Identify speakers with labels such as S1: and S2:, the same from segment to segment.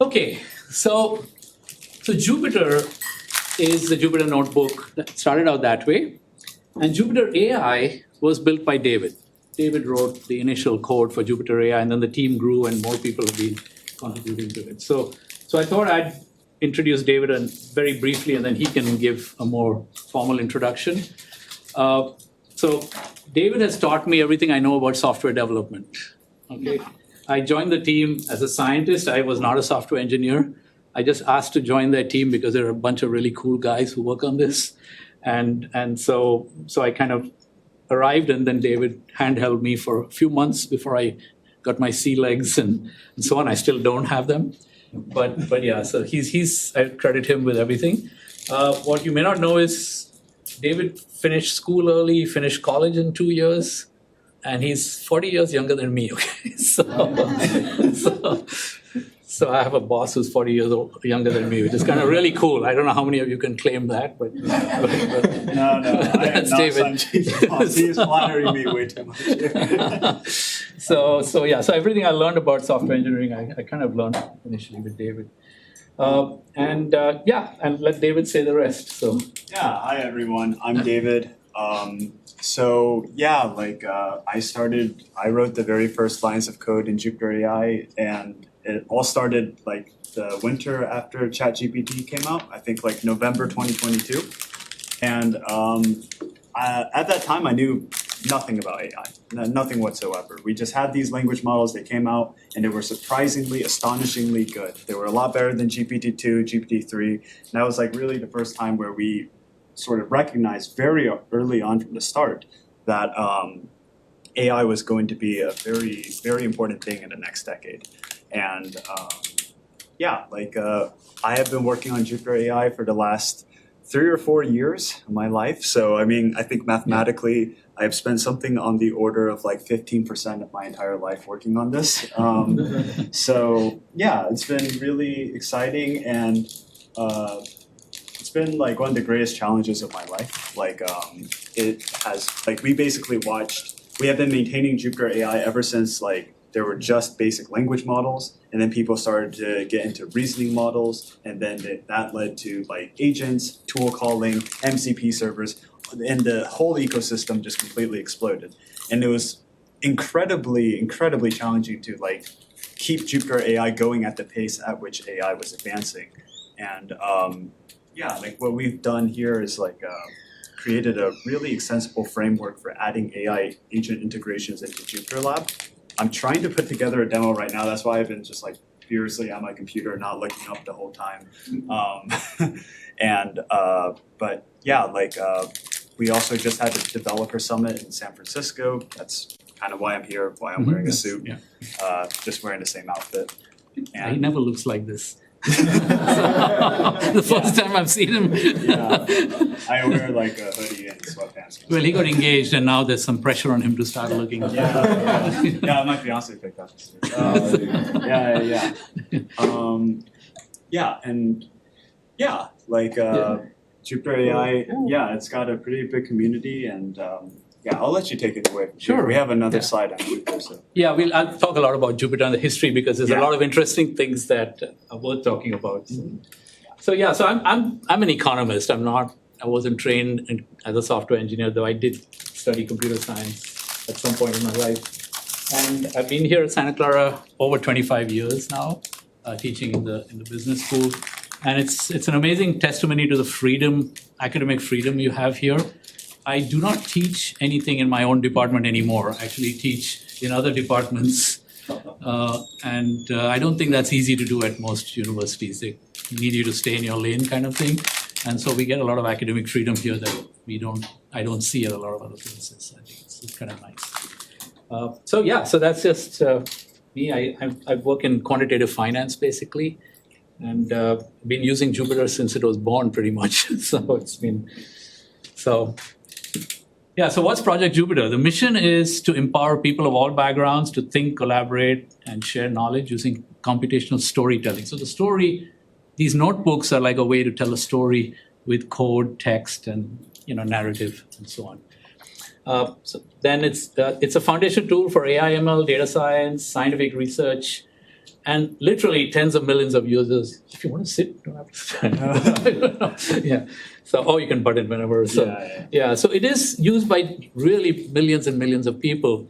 S1: Okay, so Jupyter is the Jupyter notebook that started out that way. And Jupyter AI was built by David. David wrote the initial code for Jupyter AI, and then the team grew and more people have been contributing to it. So I thought I'd introduce David very briefly, and then he can give a more formal introduction. So David has taught me everything I know about software development. Okay, I joined the team as a scientist. I was not a software engineer. I just asked to join their team because there are a bunch of really cool guys who work on this. And so I kind of arrived, and then David handheld me for a few months before I got my sea legs and so on. I still don't have them. But yeah, so I credit him with everything. What you may not know is David finished school early, finished college in 2 years, and he's 40 years younger than me, okay? So I have a boss who's 40 years younger than me, which is kind of really cool. I don't know how many of you can claim that, but
S2: No, I am not Sanjiv's boss. He's flattering me way too much.
S1: So everything I learned about software engineering, I kind of learned initially with David. And let David say the rest. So
S2: Hi everyone, I'm David. I wrote the very first lines of code in Jupyter AI, and it all started like the winter after ChatGPT came out, I think like November 2022. And at that time, I knew nothing about AI, nothing whatsoever. We just had these language models that came out, and they were surprisingly, astonishingly good. They were a lot better than GPT-2, GPT-3, and that was like really the first time where we sort of recognized very early on from the start that AI was going to be a very, very important thing in the next decade. And I have been working on Jupyter AI for the last 3 or 4 years of my life. So, I mean, I think mathematically, I've spent something on the order of like 15% of my entire life working on this. It's been really exciting, and it's been like one of the greatest challenges of my life. We have been maintaining Jupyter AI ever since like there were just basic language models, and then people started to get into reasoning models, and then that led to like agents, tool calling, MCP servers, and the whole ecosystem just completely exploded. And it was incredibly, incredibly challenging to like keep Jupyter AI going at the pace at which AI was advancing. And what we've done here is created a really extensible framework for adding AI agent integrations into Jupyter Lab. I'm trying to put together a demo right now. That's why I've been just like furiously on my computer, not looking up the whole time. We also just had a developer summit in San Francisco. That's kind of why I'm here, why I'm wearing a suit, just wearing the same outfit.
S1: And he never looks like this. The first time I've seen him.
S2: I wear like a hoodie and sweatpants.
S1: Well, he got engaged, and now there's some pressure on him to start looking.
S2: My fiance picked up the suit. Jupyter AI, it's got a pretty big community, and I'll let you take it away.
S1: Sure.
S2: We have another slide on Jupyter. So.
S1: I'll talk a lot about Jupyter and the history, because there's a lot of interesting things that are worth talking about. So I'm an economist. I wasn't trained as a software engineer, though I did study computer science at some point in my life. And I've been here at Santa Clara over 25 years now, teaching in the business school. And it's an amazing testimony to the academic freedom you have here. I do not teach anything in my own department anymore. I actually teach in other departments. And I don't think that's easy to do at most universities. They need you to stay in your lane kind of thing. And so we get a lot of academic freedom here that I don't see at a lot of other places. I think it's kind of nice. So that's just me. I work in quantitative finance, basically. And been using Jupyter since it was born, pretty much. So what's Project Jupyter? The mission is to empower people of all backgrounds to think, collaborate, and share knowledge using computational storytelling. So these notebooks are like a way to tell a story with code, text, and narrative, and so on. Then it's a foundation tool for AI, ML, data science, scientific research, and literally tens of millions of users. If you want to sit, you don't have to stand. Yeah. So, or you can butt it whenever. So, yeah. So it is used by really millions and millions of people.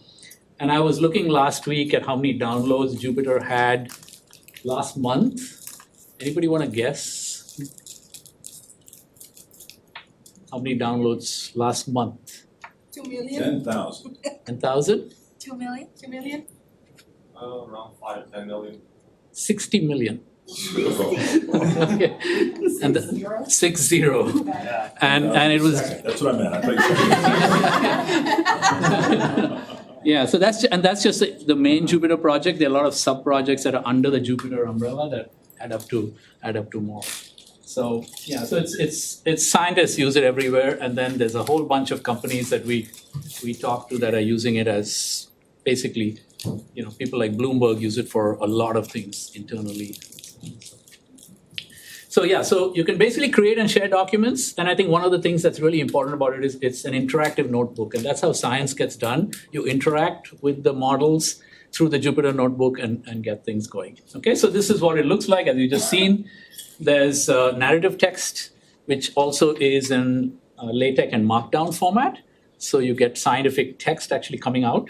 S1: And I was looking last week at how many downloads Jupyter had last month. Anybody want to guess? How many downloads last month?
S3: 2 million?
S4: 10,000.
S1: 10,000?
S3: 2 million? 2 million?
S4: Around 5 to 10 million.
S1: 60 million.
S4: Zero.
S1: Okay. And 60.
S2: Yeah.
S1: And it was
S4: That's what I meant. I thought
S1: yeah. So that's just the main Jupyter project. There are a lot of sub projects that are under the Jupyter umbrella that add up to more. So yeah. So it's scientists use it everywhere, and then there's a whole bunch of companies that we talk to that are using it as basically, people like Bloomberg use it for a lot of things internally. So yeah, so you can basically create and share documents, and I think one of the things that's really important about it is it's an interactive notebook, and that's how science gets done. You interact with the models through the Jupyter notebook and get things going. Okay, so this is what it looks like, as you just seen. There's narrative text, which also is in LaTeX and Markdown format, so you get scientific text actually coming out.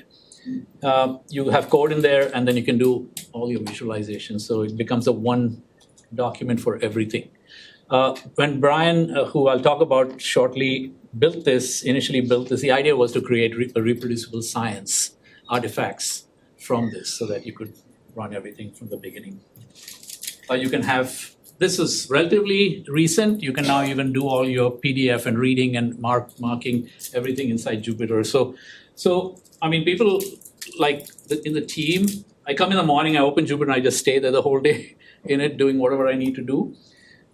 S1: You have code in there, and then you can do all your visualizations, so it becomes a one document for everything. When Brian, who I'll talk about shortly, initially built this, the idea was to create a reproducible science artifacts from this so that you could run everything from the beginning. You can have, this is relatively recent, you can now even do all your PDF and reading and marking everything inside Jupyter. So I mean, people like in the team, I come in the morning, I open Jupyter and I just stay there the whole day in it, doing whatever I need to do.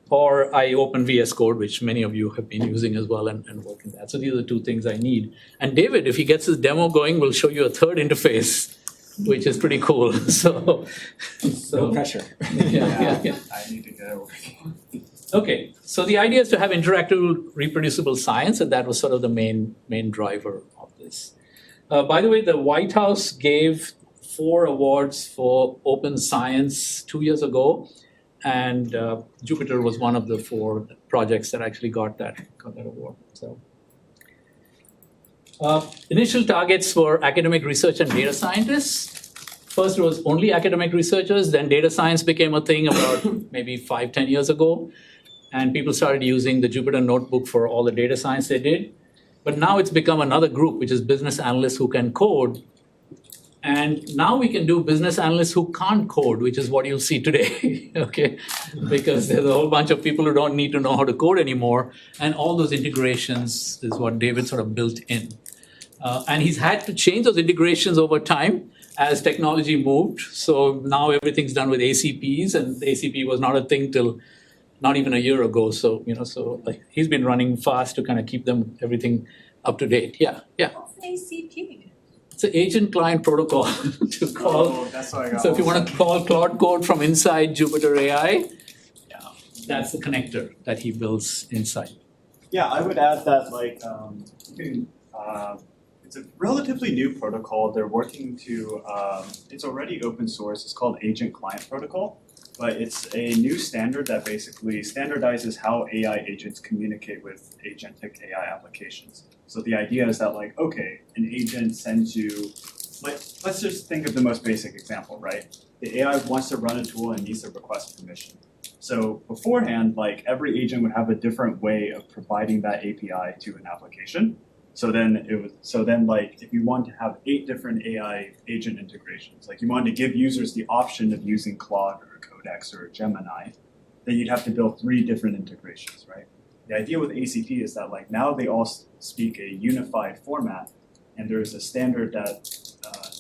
S1: Or I open VS Code, which many of you have been using as well, and work in that. So these are the two things I need. And David, if he gets his demo going, will show you a third interface, which is pretty cool. So
S5: No pressure.
S1: Yeah.
S2: I need to get over it.
S1: Okay, so the idea is to have interactive, reproducible science, and that was sort of the main driver of this. By the way, the White House gave 4 awards for open science 2 years ago, and Jupyter was one of the 4 projects that actually got that award. So, initial targets were academic research and data scientists. First, it was only academic researchers. Then data science became a thing about maybe 5-10 years ago, and people started using the Jupyter notebook for all the data science they did. But now it's become another group, which is business analysts who can code. And now we can do business analysts who can't code, which is what you'll see today, okay? Because there's a whole bunch of people who don't need to know how to code anymore. And all those integrations is what David sort of built in. And he's had to change those integrations over time as technology moved. So now everything's done with ACPs, and the ACP was not a thing till not even a year ago. So, he's been running fast to kind of keep everything up to date. Yeah.
S3: What's ACP?
S1: It's an agent client protocol to call.
S2: Oh, that's what I got.
S1: So if you want to call Claude Code from inside Jupyter AI, that's the connector that he builds inside.
S2: Yeah, I would add that it's a relatively new protocol. They're working to, it's already open source. It's called Agent Client Protocol, but it's a new standard that basically standardizes how AI agents communicate with agentic AI applications. So the idea is that an agent sends you, let's just think of the most basic example, right? The AI wants to run a tool and needs to request permission. So beforehand, every agent would have a different way of providing that API to an application. So then if you want to have 8 different AI agent integrations, you wanted to give users the option of using Claude or Codex or Gemini, then you'd have to build 3 different integrations, right? The idea with ACP is that now they all speak a unified format, and there is a standard that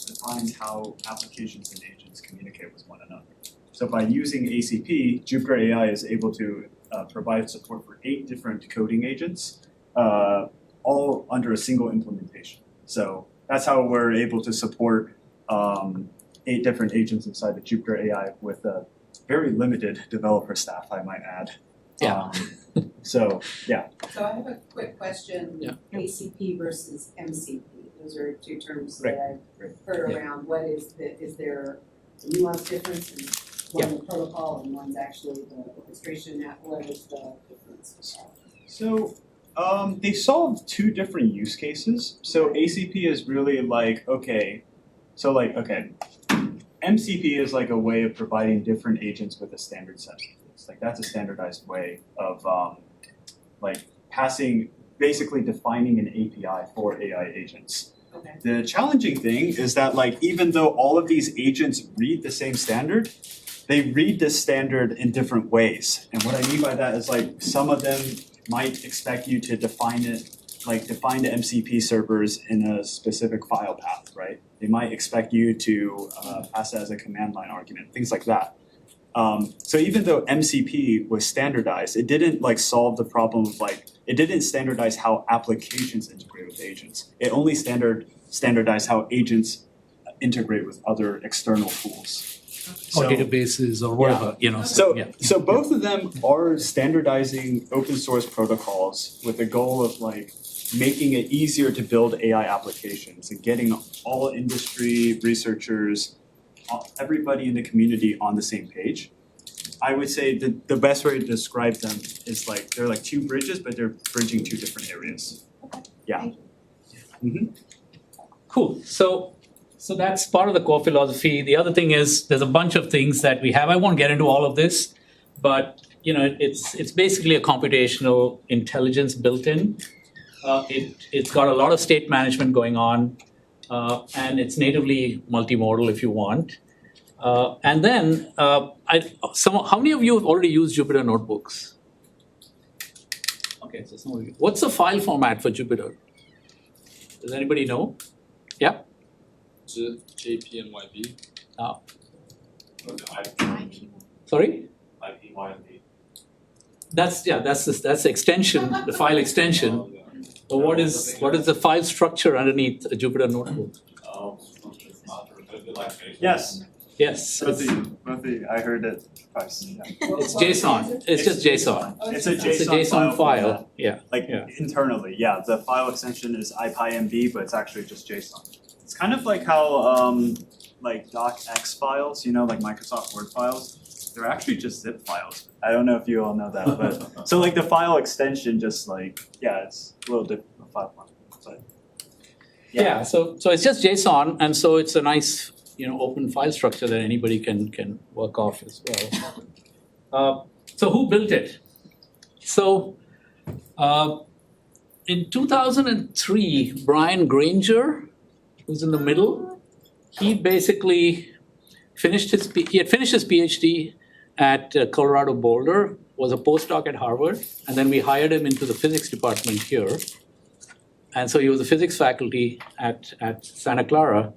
S2: defines how applications and agents communicate with one another. So by using ACP, Jupyter AI is able to provide support for 8 different coding agents, all under a single implementation. So that's how we're able to support 8 different agents inside the Jupyter AI with a very limited developer staff, I might add.
S1: Yeah.
S2: So
S6: So I have a quick question.
S1: Yeah.
S6: ACP versus MCP. Those are 2 terms
S1: Right.
S6: that I've heard around. What is there the nuance difference in one the protocol and one's actually the orchestration, what is the difference?
S2: So they solve two different use cases. So ACP is really like, MCP is like a way of providing different agents with a standard set of rules. Like that's a standardized way of basically defining an API for AI agents.
S6: Okay.
S2: The challenging thing is that like even though all of these agents read the same standard, they read this standard in different ways. And what I mean by that is like some of them might expect you to define the MCP servers in a specific file path, right? They might expect you to pass it as a command line argument, things like that. So even though MCP was standardized, it didn't like solve the problem of it didn't standardize how applications integrate with agents. It only standardized how agents integrate with other external tools.
S1: Or databases or whatever,
S2: So both of them are standardizing open source protocols with the goal of like making it easier to build AI applications and getting all industry researchers, everybody in the community on the same page. I would say the best way to describe them is like they're like two bridges, but they're bridging two different areas. Yeah. Mm-hmm.
S1: Cool. So that's part of the core philosophy. The other thing is there's a bunch of things that we have. I won't get into all of this, but it's basically a computational intelligence built in. It's got a lot of state management going on, and it's natively multimodal if you want. And then, how many of you have already used Jupyter notebooks? Okay, so some of you. What's the file format for Jupyter? Does anybody know? Yeah?
S4: JP and YP.
S1: Oh.
S4: IP,
S1: Sorry?
S4: YP.
S1: That's the extension, the file extension. But what is the file structure underneath a Jupyter notebook?
S2: Yes.
S1: Yes,
S2: Both of you, I heard it twice. Yeah.
S1: it's JSON. It's just JSON.
S2: It's a
S1: It's a
S2: JSON
S1: JSON file.
S2: format.
S1: Yeah.
S2: Internally, yeah. The file extension is IPyMB, but it's actually just JSON. It's kind of like how like docx files, like Microsoft Word files, they're actually just zip files. I don't know if you all know that, but so like the file extension just it's a little different file format. But
S1: Yeah. So it's just JSON, and so it's a nice open file structure that anybody can work off as well. So who built it? So in 2003, Brian Granger, who's in the middle, he basically he had finished his PhD at Colorado Boulder, was a postdoc at Harvard, and then we hired him into the physics department here. And so he was a physics faculty at Santa Clara.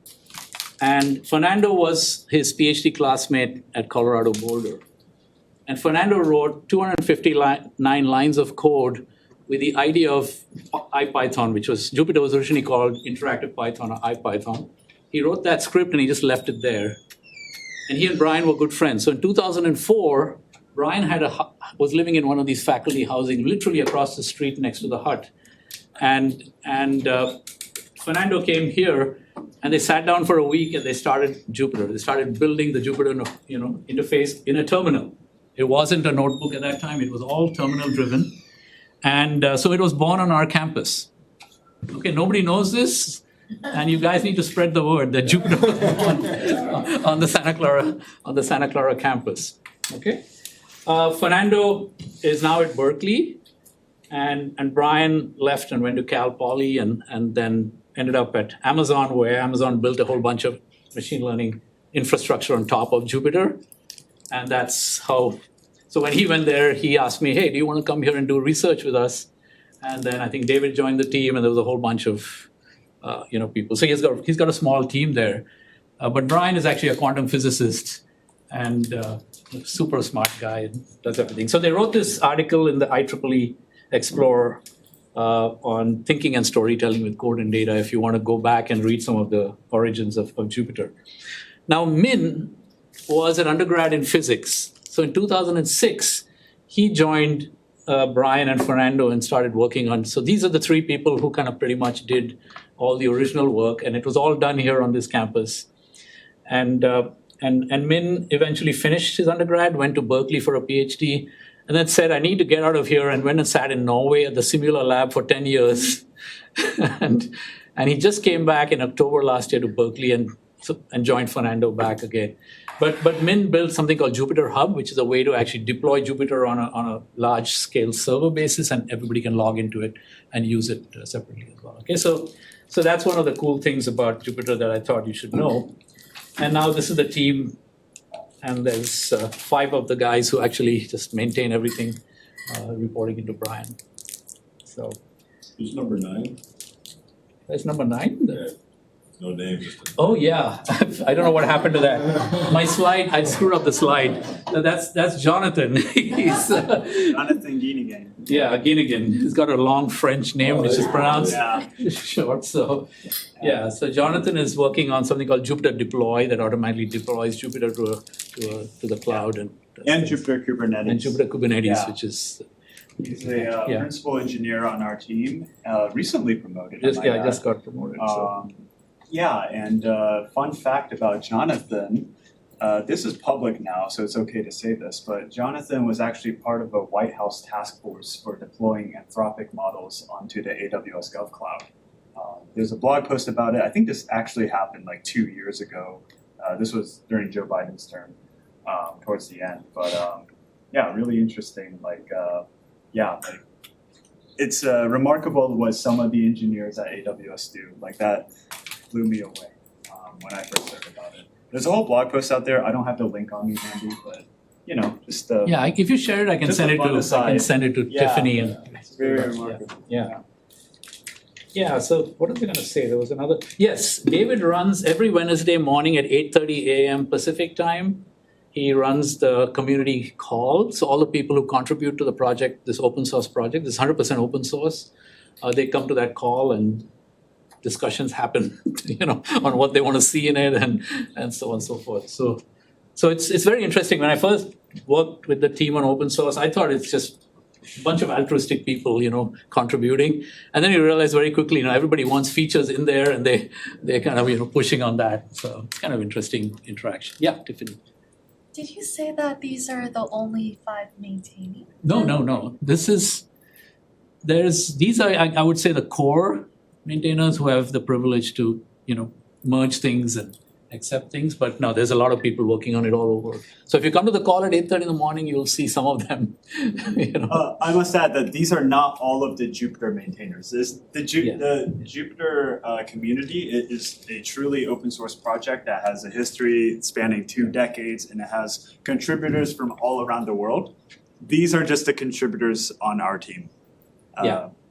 S1: And Fernando was his PhD classmate at Colorado Boulder. And Fernando wrote 259 lines of code with the idea of IPython, which Jupyter was originally called Interactive Python or IPython. He wrote that script and he just left it there. And he and Brian were good friends. So in 2004, Brian was living in one of these faculty housing, literally across the street next to the hut. And Fernando came here, and they sat down for a week and they started Jupyter. They started building the Jupyter, interface in a terminal. It wasn't a notebook at that time. It was all terminal driven. And so it was born on our campus. Okay, nobody knows this, and you guys need to spread the word that Jupyter was born on the Santa Clara campus. Okay, Fernando is now at Berkeley, and Brian left and went to Cal Poly, and then ended up at Amazon, where Amazon built a whole bunch of machine learning infrastructure on top of Jupyter, and that's how. So when he went there, he asked me, "Hey, do you want to come here and do research with us?" And then I think David joined the team, and there was a whole bunch of people. So he's got a small team there. But Brian is actually a quantum physicist and super smart guy, and does everything. So they wrote this article in the IEEE Explorer on thinking and storytelling with code and data, if you want to go back and read some of the origins of Jupyter. Now, Min was an undergrad in physics. So in 2006, he joined Brian and Fernando and started working on. So these are the three people who kind of pretty much did all the original work, and it was all done here on this campus. And And Min eventually finished his undergrad, went to Berkeley for a PhD, and then said, I need to get out of here, and went and sat in Norway at the Simula lab for 10 years. and he just came back in October last year to Berkeley and joined Fernando back again. But Min built something called Jupyter Hub, which is a way to actually deploy Jupyter on a large-scale server basis, and everybody can log into it and use it separately as well. Okay, so that's one of the cool things about Jupyter that I thought you should know. And now this is the team, and there's 5 of the guys who actually just maintain everything, reporting into Brian. So
S5: Who's number 9?
S1: that's number 9.
S5: Yeah. No name, just a...
S1: Oh yeah, I don't know what happened to that. My slide, I screwed up the slide. That's Jonathan. He's
S2: Jonathan Guinigan.
S1: yeah, Guinigan. He's got a long French name which is pronounced short. So yeah, so Jonathan is working on something called Jupyter Deploy that automatically deploys Jupyter to the cloud and
S2: Jupyter Kubernetes.
S1: and Jupyter Kubernetes,
S2: Yeah.
S1: which is
S2: He's a principal engineer on our team, recently promoted.
S1: just got promoted. So.
S2: And fun fact about Jonathan, this is public now, so it's okay to say this, but Jonathan was actually part of a White House task force for deploying Anthropic models onto the AWS GovCloud. There's a blog post about it. I think this actually happened like 2 years ago. This was during Joe Biden's term, towards the end. But really interesting. It's remarkable what some of the engineers at AWS do. Like that blew me away when I first heard about it. There's a whole blog post out there. I don't have the link on me handy, but just
S1: If you share it, I can
S2: just
S1: send
S2: a
S1: it
S2: fun
S1: to
S2: aside.
S1: Tiffany and
S2: it's very remarkable.
S1: Yeah, so what was I going to say? There was another. Yes, David runs every Wednesday morning at 8:30 a.m. Pacific time. He runs the community call. So all the people who contribute to the project, this open source project, this 100% open source, they come to that call and discussions happen, on what they want to see in it and so on and so forth. So it's very interesting. When I first worked with the team on open source, I thought it's just a bunch of altruistic people, contributing. And then you realize very quickly, everybody wants features in there and they're kind of, pushing on that. So it's kind of interesting interaction. Yeah, Tiffany.
S3: Did you say that these are the only 5 maintaining?
S1: No. These are, I would say, the core maintainers who have the privilege to, merge things and accept things. But no, there's a lot of people working on it all over. So if you come to the call at 8:30 in the morning, you'll see some of them.
S2: I must add that these are not all of the Jupyter maintainers. The Jupyter community is a truly open source project that has a history spanning 2 decades, and it has contributors from all around the world. These are just the contributors on our team.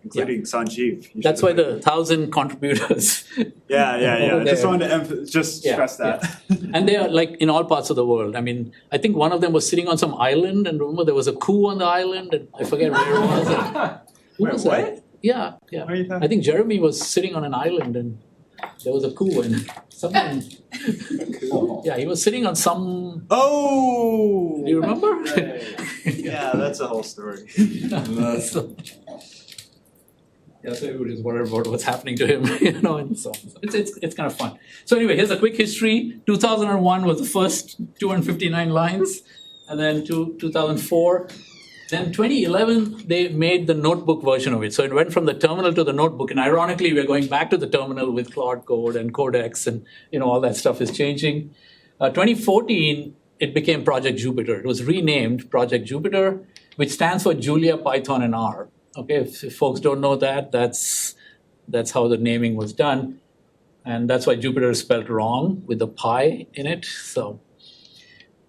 S2: Including Sanjiv.
S1: That's why the 1,000 contributors.
S2: I just wanted to stress that.
S1: And they are like in all parts of the world. I mean, I think one of them was sitting on some island, and remember there was a coup on the island, and I forget where it was. Who was that?
S2: What?
S1: Yeah.
S2: What are you talking?
S1: I think Jeremy was sitting on an island, and there was a coup, and someone. Yeah, he was sitting on some.
S2: Oh!
S1: Do you remember?
S2: Yeah, that's a whole story.
S1: So everybody's worried about what's happening to him, and so on. So it's kind of fun. So anyway, here's a quick history. 2001 was the first 259 lines, and then 2004. Then 2011, they made the notebook version of it. So it went from the terminal to the notebook, and ironically, we're going back to the terminal with Claude Code and Codex, and all that stuff is changing. 2014, it became Project Jupyter. It was renamed Project Jupyter, which stands for Julia, Python, and R. Okay, if folks don't know that, that's how the naming was done. And that's why Jupyter is spelled wrong with the pi in it. So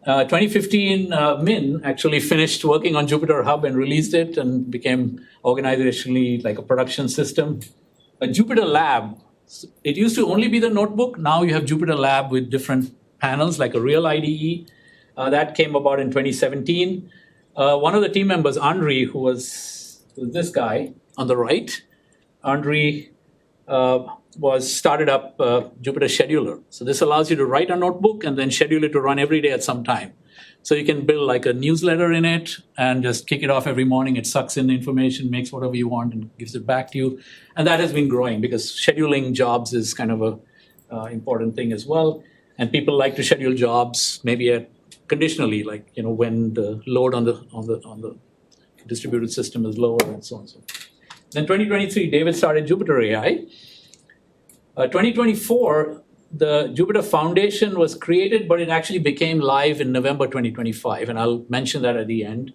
S1: 2015, Min actually finished working on Jupyter Hub and released it and became organizationally like a production system. A Jupyter Lab, it used to only be the notebook. Now you have Jupyter Lab with different panels like a real IDE. That came about in 2017. One of the team members, Andre, who was this guy on the right, Andre started up Jupyter Scheduler. So this allows you to write a notebook and then schedule it to run every day at some time. So you can build like a newsletter in it and just kick it off every morning. It sucks in the information, makes whatever you want, and gives it back to you. And that has been growing because scheduling jobs is kind of a important thing as well. And people like to schedule jobs maybe conditionally, like when the load on the distributed system is lower and so on and so forth. Then 2023, David started Jupyter AI. 2024, the Jupyter Foundation was created, but it actually became live in November 2025, and I'll mention that at the end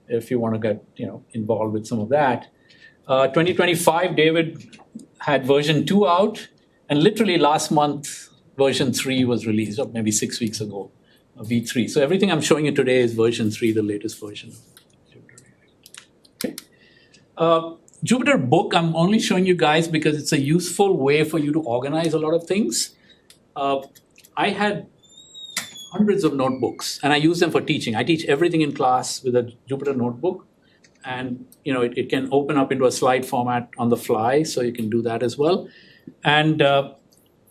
S1: if you want to get involved with some of that. 2025, David had version 2 out, and literally last month, version 3 was released, or maybe 6 weeks ago, V3. So everything I'm showing you today is version 3, the latest version of Jupyter AI. Okay. Jupyter Book, I'm only showing you guys because it's a useful way for you to organize a lot of things. I had hundreds of notebooks, and I use them for teaching. I teach everything in class with a Jupyter notebook, and it can open up into a slide format on the fly, so you can do that as well. And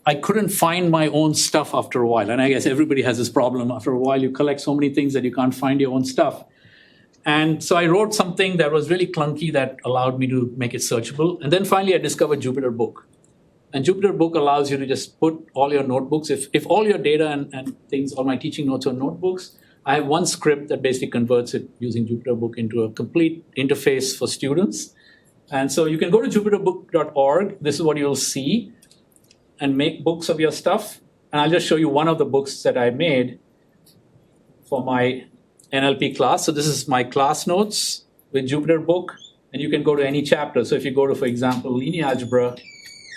S1: I couldn't find my own stuff after a while, and I guess everybody has this problem. After a while, you collect so many things that you can't find your own stuff. And so I wrote something that was really clunky that allowed me to make it searchable. And then finally, I discovered Jupyter Book. And Jupyter Book allows you to just put all your notebooks. If all your data and things, all my teaching notes are notebooks, I have one script that basically converts it using Jupyter Book into a complete interface for students. And so you can go to jupyterbook.org. This is what you'll see, and make books of your stuff. And I'll just show you one of the books that I made for my NLP class. So this is my class notes with Jupyter Book, and you can go to any chapter. So if you go to, for example, linear algebra,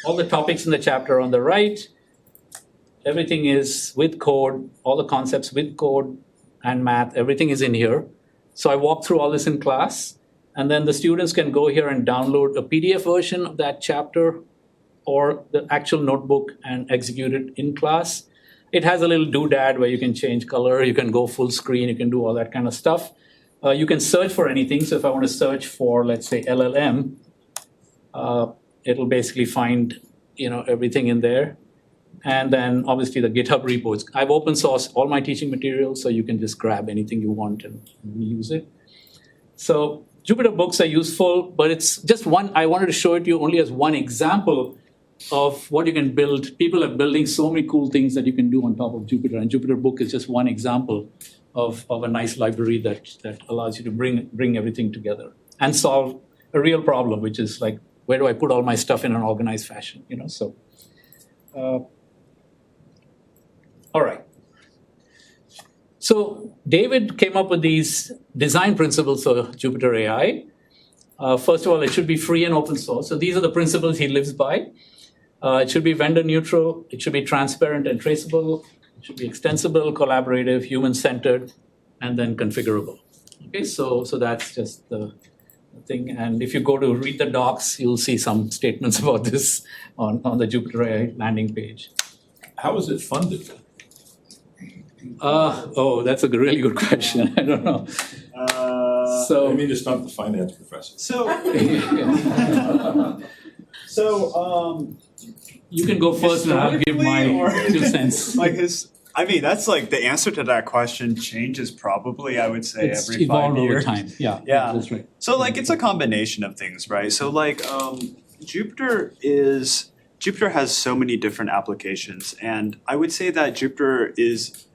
S1: all the topics in the chapter on the right, everything is with code, all the concepts with code and math, everything is in here. So I walk through all this in class, and then the students can go here and download a PDF version of that chapter or the actual notebook and execute it in class. It has a little doodad where you can change color, you can go full screen, you can do all that kind of stuff. You can search for anything. So if I want to search for, let's say, LLM, it'll basically find everything in there. And then obviously the GitHub repos. I've open sourced all my teaching materials, so you can just grab anything you want and use it. So Jupyter Books are useful, but it's just one. I wanted to show it to you only as one example of what you can build. People are building so many cool things that you can do on top of Jupyter, and Jupyter Book is just one example of a nice library that allows you to bring everything together and solve a real problem, which is like, where do I put all my stuff in an organized fashion? So. All right. So David came up with these design principles for Jupyter AI. First of all, it should be free and open source. So these are the principles he lives by. It should be vendor neutral. It should be transparent and traceable. It should be extensible, collaborative, human-centered, and then configurable. Okay, so that's just the thing. And if you go to read the docs, you'll see some statements about this on the Jupyter AI landing page.
S5: How is it funded?
S2: That's
S1: a really good question. I don't know.
S5: I mean, it's not the finance professor.
S1: You can go first and I'll give my 2 cents.
S2: That's like the answer to that question changes probably, I would say,
S1: It's
S2: every 5
S1: evolved
S2: years.
S1: over time. Yeah, that's right.
S2: So it's a combination of things, right? So Jupyter has so many different applications, and I would say that Jupyter is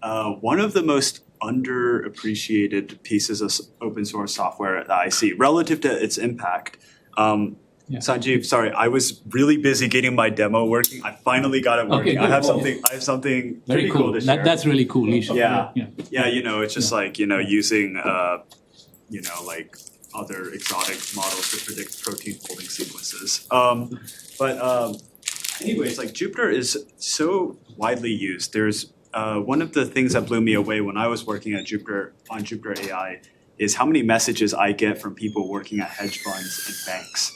S2: one of the most underappreciated pieces of open source software that I see relative to its impact. Sanjiv, sorry, I was really busy getting my demo working. I finally got it working.
S1: Okay,
S2: I have something
S1: very
S2: pretty cool to share.
S1: That's really cool. You should,
S2: It's just using other exotic models to predict protein folding sequences. Anyways, Jupyter is so widely used. There's one of the things that blew me away when I was working at Jupyter on Jupyter AI is how many messages I get from people working at hedge funds and banks.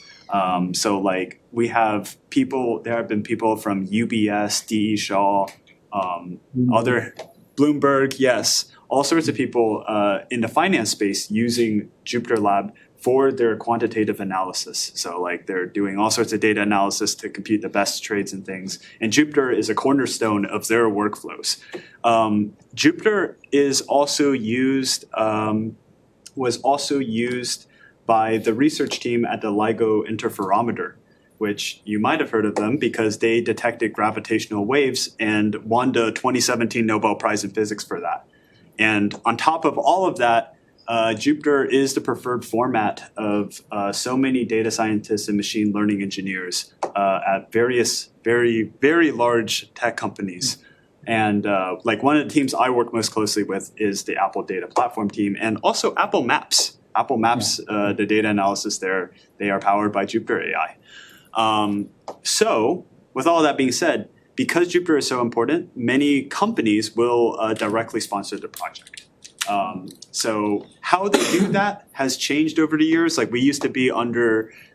S2: We have people. There have been people from UBS, DE Shaw, other Bloomberg. Yes, all sorts of people in the finance space using Jupyter Lab for their quantitative analysis. So they're doing all sorts of data analysis to compute the best trades and things. And Jupyter is a cornerstone of their workflows. Jupyter is also used, was also used by the research team at the LIGO interferometer, which you might have heard of them because they detected gravitational waves and won the 2017 Nobel Prize in Physics for that. And on top of all of that, Jupyter is the preferred format of so many data scientists and machine learning engineers at various very, very large tech companies. And like one of the teams I work most closely with is the Apple Data Platform team and also Apple Maps. Apple Maps, the data analysis there, they are powered by Jupyter AI. So with all that being said, because Jupyter is so important, many companies will directly sponsor the project. So how they do that has changed over the years. Like we used to be under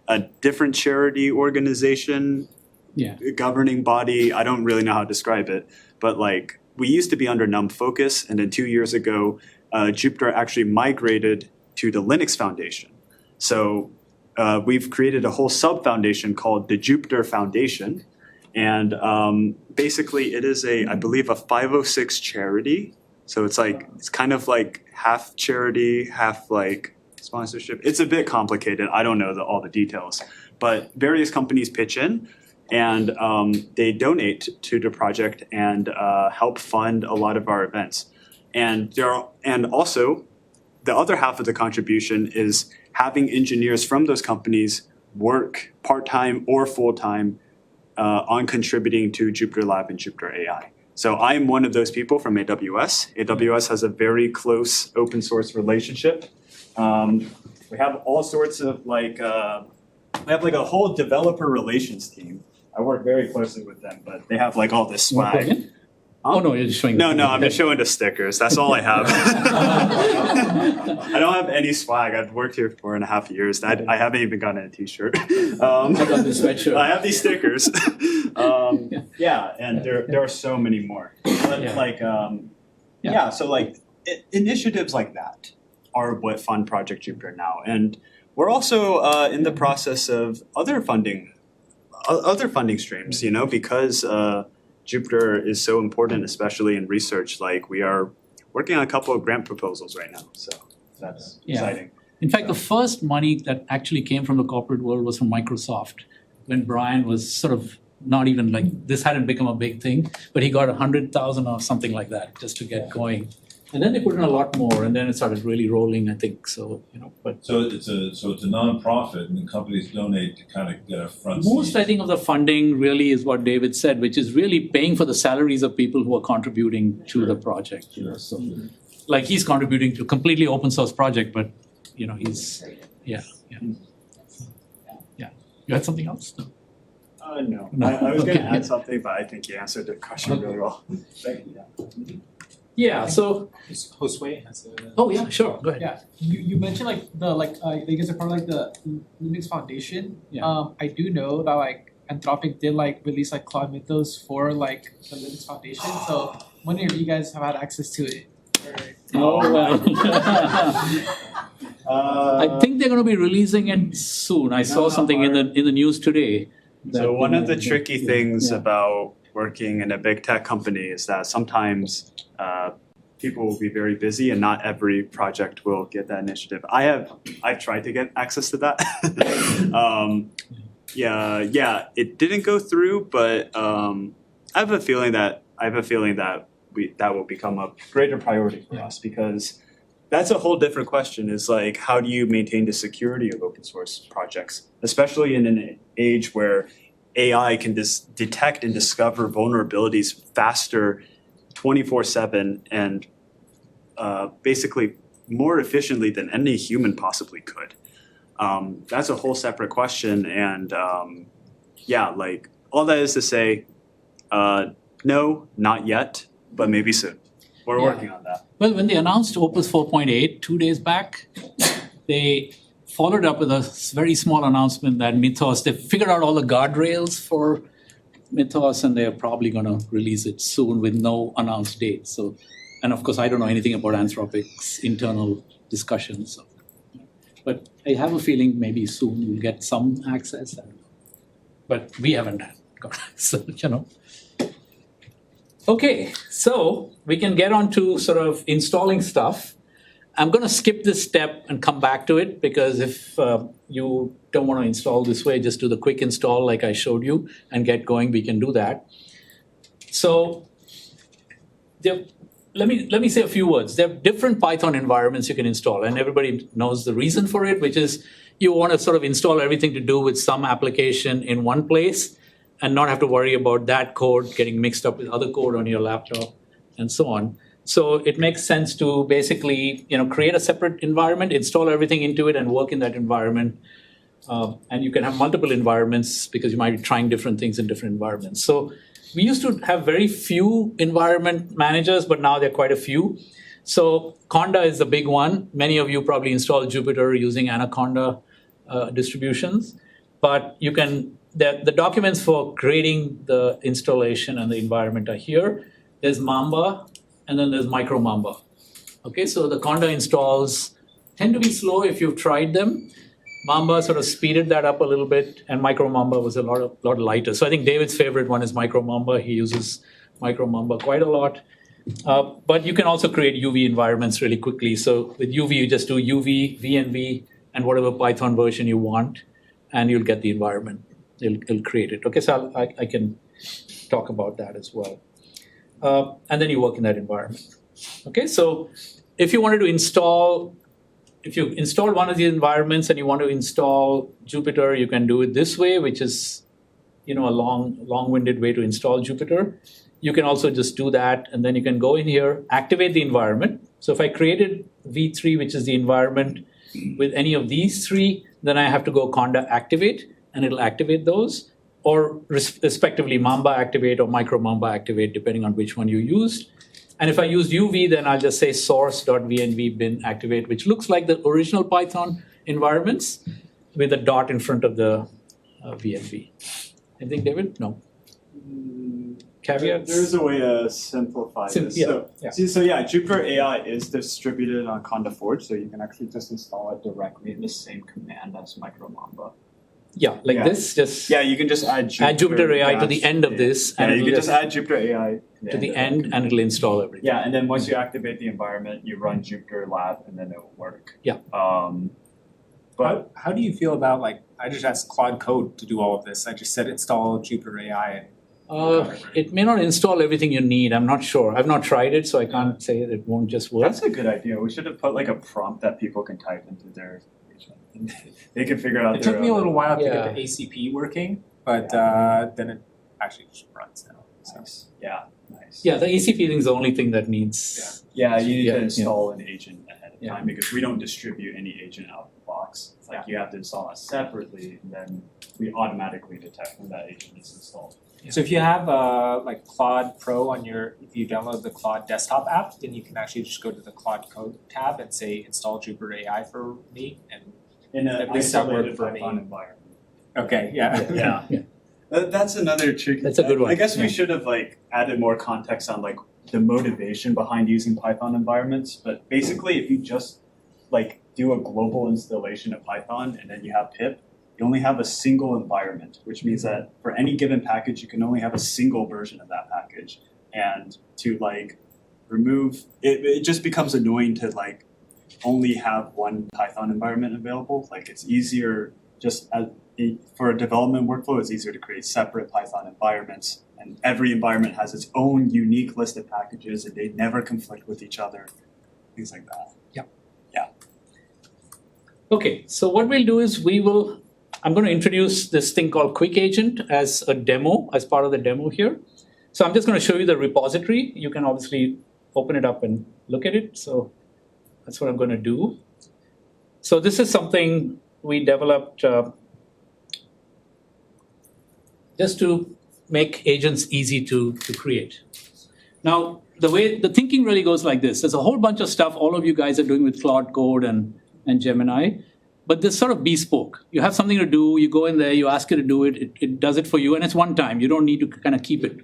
S2: a different charity organization, governing body. I don't really know how to describe it, but like we used to be under NumFocus, and then 2 years ago, Jupyter actually migrated to the Linux Foundation. So we've created a whole sub-foundation called the Jupyter Foundation. And basically it is I believe a 506 charity. So it's kind of like half charity, half like sponsorship. It's a bit complicated. I don't know all the details. But various companies pitch in and they donate to the project and help fund a lot of our events. And also the other half of the contribution is having engineers from those companies work part-time or full-time on contributing to Jupyter Lab and Jupyter AI. So I am one of those people from AWS. AWS has a very close open source relationship. We have all sorts of we have like a whole developer relations team. I work very closely with them, but they have like all this swag.
S1: Oh no, you're just showing.
S2: No, I'm just showing the stickers. That's all I have. I don't have any swag. I've worked here for 4.5 years. I haven't even gotten a T-shirt.
S1: I got this sweatshirt.
S2: I have these stickers. And there are so many more. But so initiatives like that are what fund Project Jupyter now, and we're also in the process of other funding streams. You know, because Jupyter is so important, especially in research. Like we are working on a couple of grant proposals right now, so that's exciting.
S1: In fact, the first money that actually came from the corporate world was from Microsoft when Brian was sort of not even like, this hadn't become a big thing, but he got 100,000 or something like that just to get going. And then they put in a lot more, and then it started really rolling, I think. So, you know, but
S5: so it's a nonprofit, and the companies donate to kind of get a front
S1: most,
S5: seat.
S1: I think, of the funding really is what David said, which is really paying for the salaries of people who are contributing to the project. You know, so like he's contributing to a completely open source project, but you know, he's yeah. You had something else?
S2: No. I was going to add something, but I think you answered the question really well. Thank you.
S1: Yeah, so
S4: Josue has a.
S1: oh yeah, sure, go ahead.
S7: Yeah, you mentioned you guys are part of like the Linux Foundation.
S1: Yeah.
S7: I do know that like Anthropic did like release like Cloud Mythos for like the Linux Foundation. So wondering if you guys have had access to it.
S1: Oh well. I think they're going to be releasing it soon. I saw something in the news today.
S2: So one of the tricky things about working in a big tech company is that sometimes people will be very busy and not every project will get that initiative. I've tried to get access to that. It didn't go through, but I have a feeling that that will become a greater priority for us, because that's a whole different question, is like, how do you maintain the security of open source projects, especially in an age where AI can detect and discover vulnerabilities faster 24/7 and basically more efficiently than any human possibly could. That's a whole separate question. And like all that is to say, no, not yet, but maybe soon. We're working on that.
S1: Well, when they announced Opus 4.8 2 days back, they followed up with a very small announcement that Mythos, they figured out all the guardrails for Mythos, and they're probably going to release it soon with no announced date. So, and of course, I don't know anything about Anthropic's internal discussions. So, but I have a feeling maybe soon you'll get some access. I don't know. But we haven't got access, you know. Okay, so we can get on to sort of installing stuff. I'm going to skip this step and come back to it, because if you don't want to install this way, just do the quick install like I showed you and get going, we can do that. So let me say a few words. There are different Python environments you can install, and everybody knows the reason for it, which is you want to sort of install everything to do with some application in one place and not have to worry about that code getting mixed up with other code on your laptop and so on. So it makes sense to basically, create a separate environment, install everything into it, and work in that environment. And you can have multiple environments because you might be trying different things in different environments. So we used to have very few environment managers, but now there are quite a few. So Conda is the big one. Many of you probably install Jupyter using Anaconda distributions. But you can, the documents for creating the installation and the environment are here. There's Mamba, and then there's Micro Mamba. Okay, so the Conda installs tend to be slow if you've tried them. Mamba sort of speeded that up a little bit, and Micro Mamba was a lot lighter. So I think David's favorite one is Micro Mamba. He uses Micro Mamba quite a lot. But you can also create UV environments really quickly. So with UV, you just do UV, VNV, and whatever Python version you want, and you'll get the environment. It'll create it. Okay, so I can talk about that as well. And then you work in that environment. Okay, so if you wanted to install, if you install one of these environments and you want to install Jupyter, you can do it this way, which is, a long-winded way to install Jupyter. You can also just do that, and then you can go in here, activate the environment. So if I created V3, which is the environment with any of these three, then I have to go Conda activate, and it'll activate those, or respectively Mamba activate or Micro Mamba activate, depending on which one you used. And if I used UV, then I'll just say source.vnv bin activate, which looks like the original Python environments with a dot in front of the VNV. Anything, David? No. Caveats?
S2: There's a way to simplify this. So Jupyter AI is distributed on Conda Forge, so you can actually just install it directly in the same command as Micro Mamba.
S1: Yeah, this. Just
S2: you can just add
S1: Jupyter AI to the end of this,
S2: and you can just add Jupyter AI
S1: to the end, and it'll install everything.
S2: Yeah, and then once you activate the environment, you run Jupyter Lab, and then it will work.
S1: Yeah.
S2: But
S8: how do you feel about, I just asked Claude Code to do all of this. I just said install Jupyter AI.
S1: It may not install everything you need. I'm not sure. I've not tried it, so I can't say it won't just work.
S2: That's a good idea. We should have put a prompt that people can type into their. They can figure out.
S8: It took me a little while to get the ACP working, but then it actually just runs now. So.
S2: Nice. Yeah, nice.
S1: Yeah, the ACP thing is the only thing that needs.
S2: Yeah, you need to install an agent ahead of time because we don't distribute any agent out of the box. It's you have to install it separately, and then we automatically detect when that agent is installed.
S8: Yeah. So if you have Claude Pro on if you download the Claude desktop app, then you can actually just go to the Claude Code tab and say install Jupyter AI for me, and
S2: in an isolated Python environment.
S8: Okay, yeah.
S2: That's another trick.
S1: That's a good one.
S2: I guess we should have added more context on the motivation behind using Python environments. But basically, if you just do a global installation of Python and then you have pip, you only have a single environment, which means that for any given package, you can only have a single version of that package. And to remove it just becomes annoying to only have one Python environment available. It's easier for a development workflow, it's easier to create separate Python environments, and every environment has its own unique list of packages and they never conflict with each other, things like that. Yeah.
S1: Okay, so what we'll do is I'm going to introduce this thing called Quick Agent as a demo, as part of the demo here. So I'm just going to show you the repository. You can obviously open it up and look at it. So that's what I'm going to do. So this is something we developed just to make agents easy to create. Now, the thinking really goes like this. There's a whole bunch of stuff all of you guys are doing with Claude Code and Gemini, but this sort of bespoke. You have something to do, you go in there, you ask it to do it, it does it for you, and it's one time. You don't need to kind of keep it.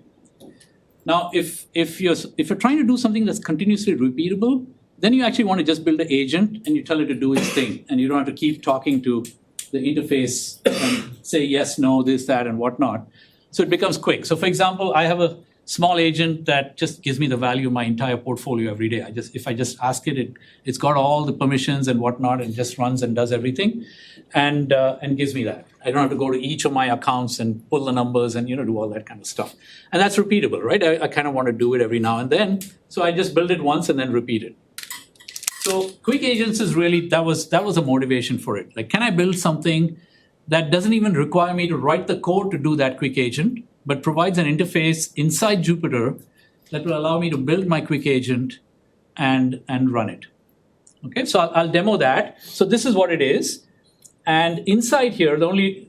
S1: Now, if you're trying to do something that's continuously repeatable, then you actually want to just build an agent and you tell it to do its thing, and you don't have to keep talking to the interface and say yes, no, this, that, and whatnot. So it becomes quick. So for example, I have small agent that just gives me the value of my entire portfolio every day. If I just ask it, it's got all the permissions and whatnot, and just runs and does everything, and gives me that. I don't have to go to each of my accounts and pull the numbers and do all that kind of stuff. And that's repeatable, right? I kind of want to do it every now and then, so I just build it once and then repeat it. So quick agents is really that was a motivation for it. Like, can I build something that doesn't even require me to write the code to do that quick agent, but provides an interface inside Jupyter that will allow me to build my quick agent and run it. Okay, so I'll demo that. So this is what it is. And inside here,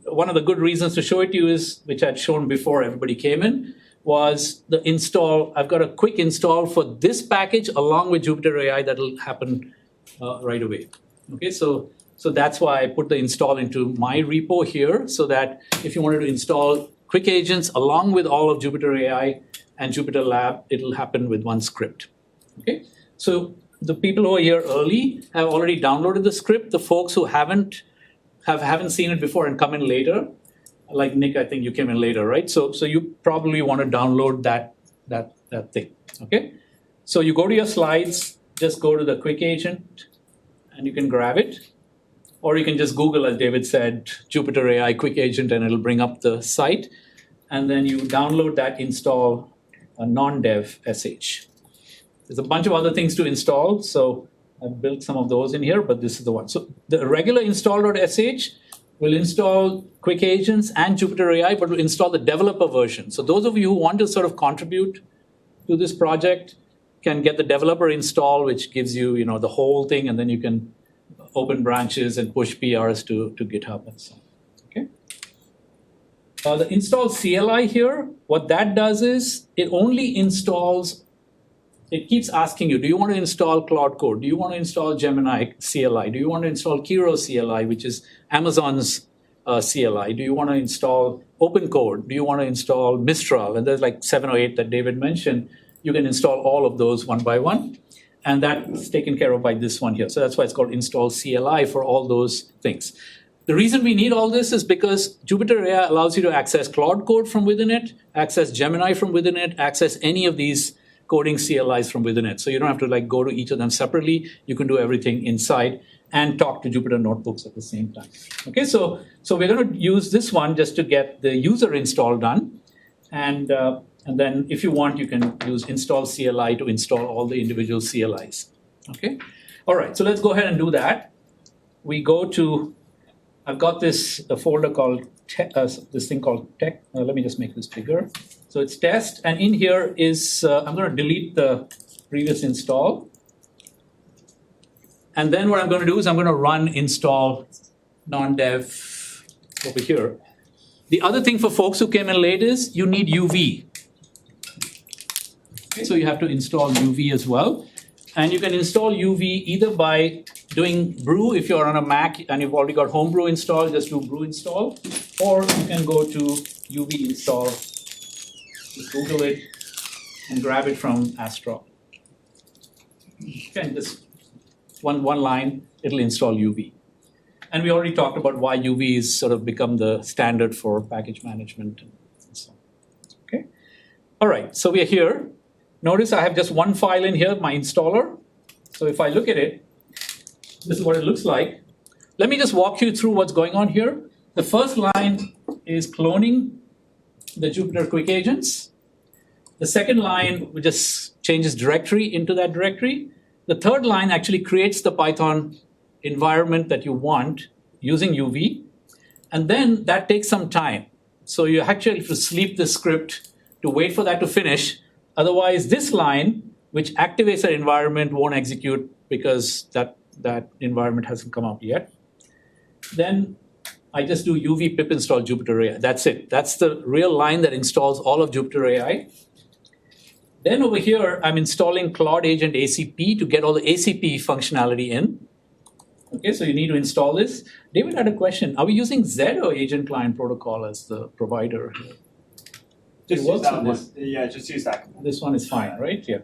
S1: one of the good reasons to show it to you is, which I'd shown before everybody came in, was the install. I've got a quick install for this package along with Jupyter AI that'll happen right away. Okay, so that's why I put the install into my repo here, so that if you wanted to install quick agents along with all of Jupyter AI and Jupyter Lab, it'll happen with one script. Okay, so the people who are here early have already downloaded the script. The folks who haven't seen it before and come in later, like Nick, I think you came in later, right? So you probably want to download that thing. Okay, so you go to your slides, just go to the quick agent, and you can grab it. Or you can just Google, as David said, Jupyter AI Quick Agent, and it'll bring up the site. And then you download that, install a non-dev SH. There's a bunch of other things to install, so I've built some of those in here, but this is the one. So the regular install.sh will install Quick Agents and Jupyter AI, but will install the developer version. So those of you who want to sort of contribute to this project can get the developer install, which gives you, the whole thing, and then you can open branches and push PRs to GitHub and so on. Okay. The install CLI here, what that does is it only installs. It keeps asking you, do you want to install Cloud Code? Do you want to install Gemini CLI? Do you want to install Kiro CLI, which is Amazon's CLI? Do you want to install OpenCode? Do you want to install Mistral? And there's like 7 or 8 that David mentioned. You can install all of those one by one. And that's taken care of by this one here. So that's why it's called install CLI for all those things. The reason we need all this is because Jupyter AI allows you to access Cloud Code from within it, access Gemini from within it, access any of these coding CLIs from within it. So you don't have to go to each of them separately. You can do everything inside and talk to Jupyter Notebooks at the same time. Okay, so we're going to use this one just to get the user install done. And then if you want, you can use install CLI to install all the individual CLIs. Okay, all right, so let's go ahead and do that. We go to, I've got a folder called, this thing called tech. Let me just make this bigger. So it's test, and in here is, I'm going to delete the previous install. And then what I'm going to do is I'm going to run install non-dev over here. The other thing for folks who came in late is you need UV. Okay, so you have to install UV as well. And you can install UV either by doing brew. If you're on a Mac and you've already got homebrew installed, just do brew install. Or you can go to UV install, just Google it, and grab it from Astra. Okay, just one line, it'll install UV. And we already talked about why UV has sort of become the standard for package management and so on. Okay, all right, so we are here. Notice I have just one file in here, my installer. So if I look at it, this is what it looks like. Let me just walk you through what's going on here. The first line is cloning the Jupyter Quick Agents. The second line just changes directory into that directory. The third line actually creates the Python environment that you want using UV. And then that takes some time. So you actually have to sleep the script to wait for that to finish. Otherwise, this line, which activates that environment, won't execute because that environment hasn't come out yet. Then I just do UV pip install Jupyter AI. That's it. That's the real line that installs all of Jupyter AI. Then over here, I'm installing Cloud Agent ACP to get all the ACP functionality in. Okay, so you need to install this. David had a question. Are we using Z or Agent Client Protocol as the provider here?
S2: Just
S1: It works
S2: use that
S1: with
S2: one.
S1: this.
S2: Yeah, just use that.
S1: This one is fine, right? Yeah.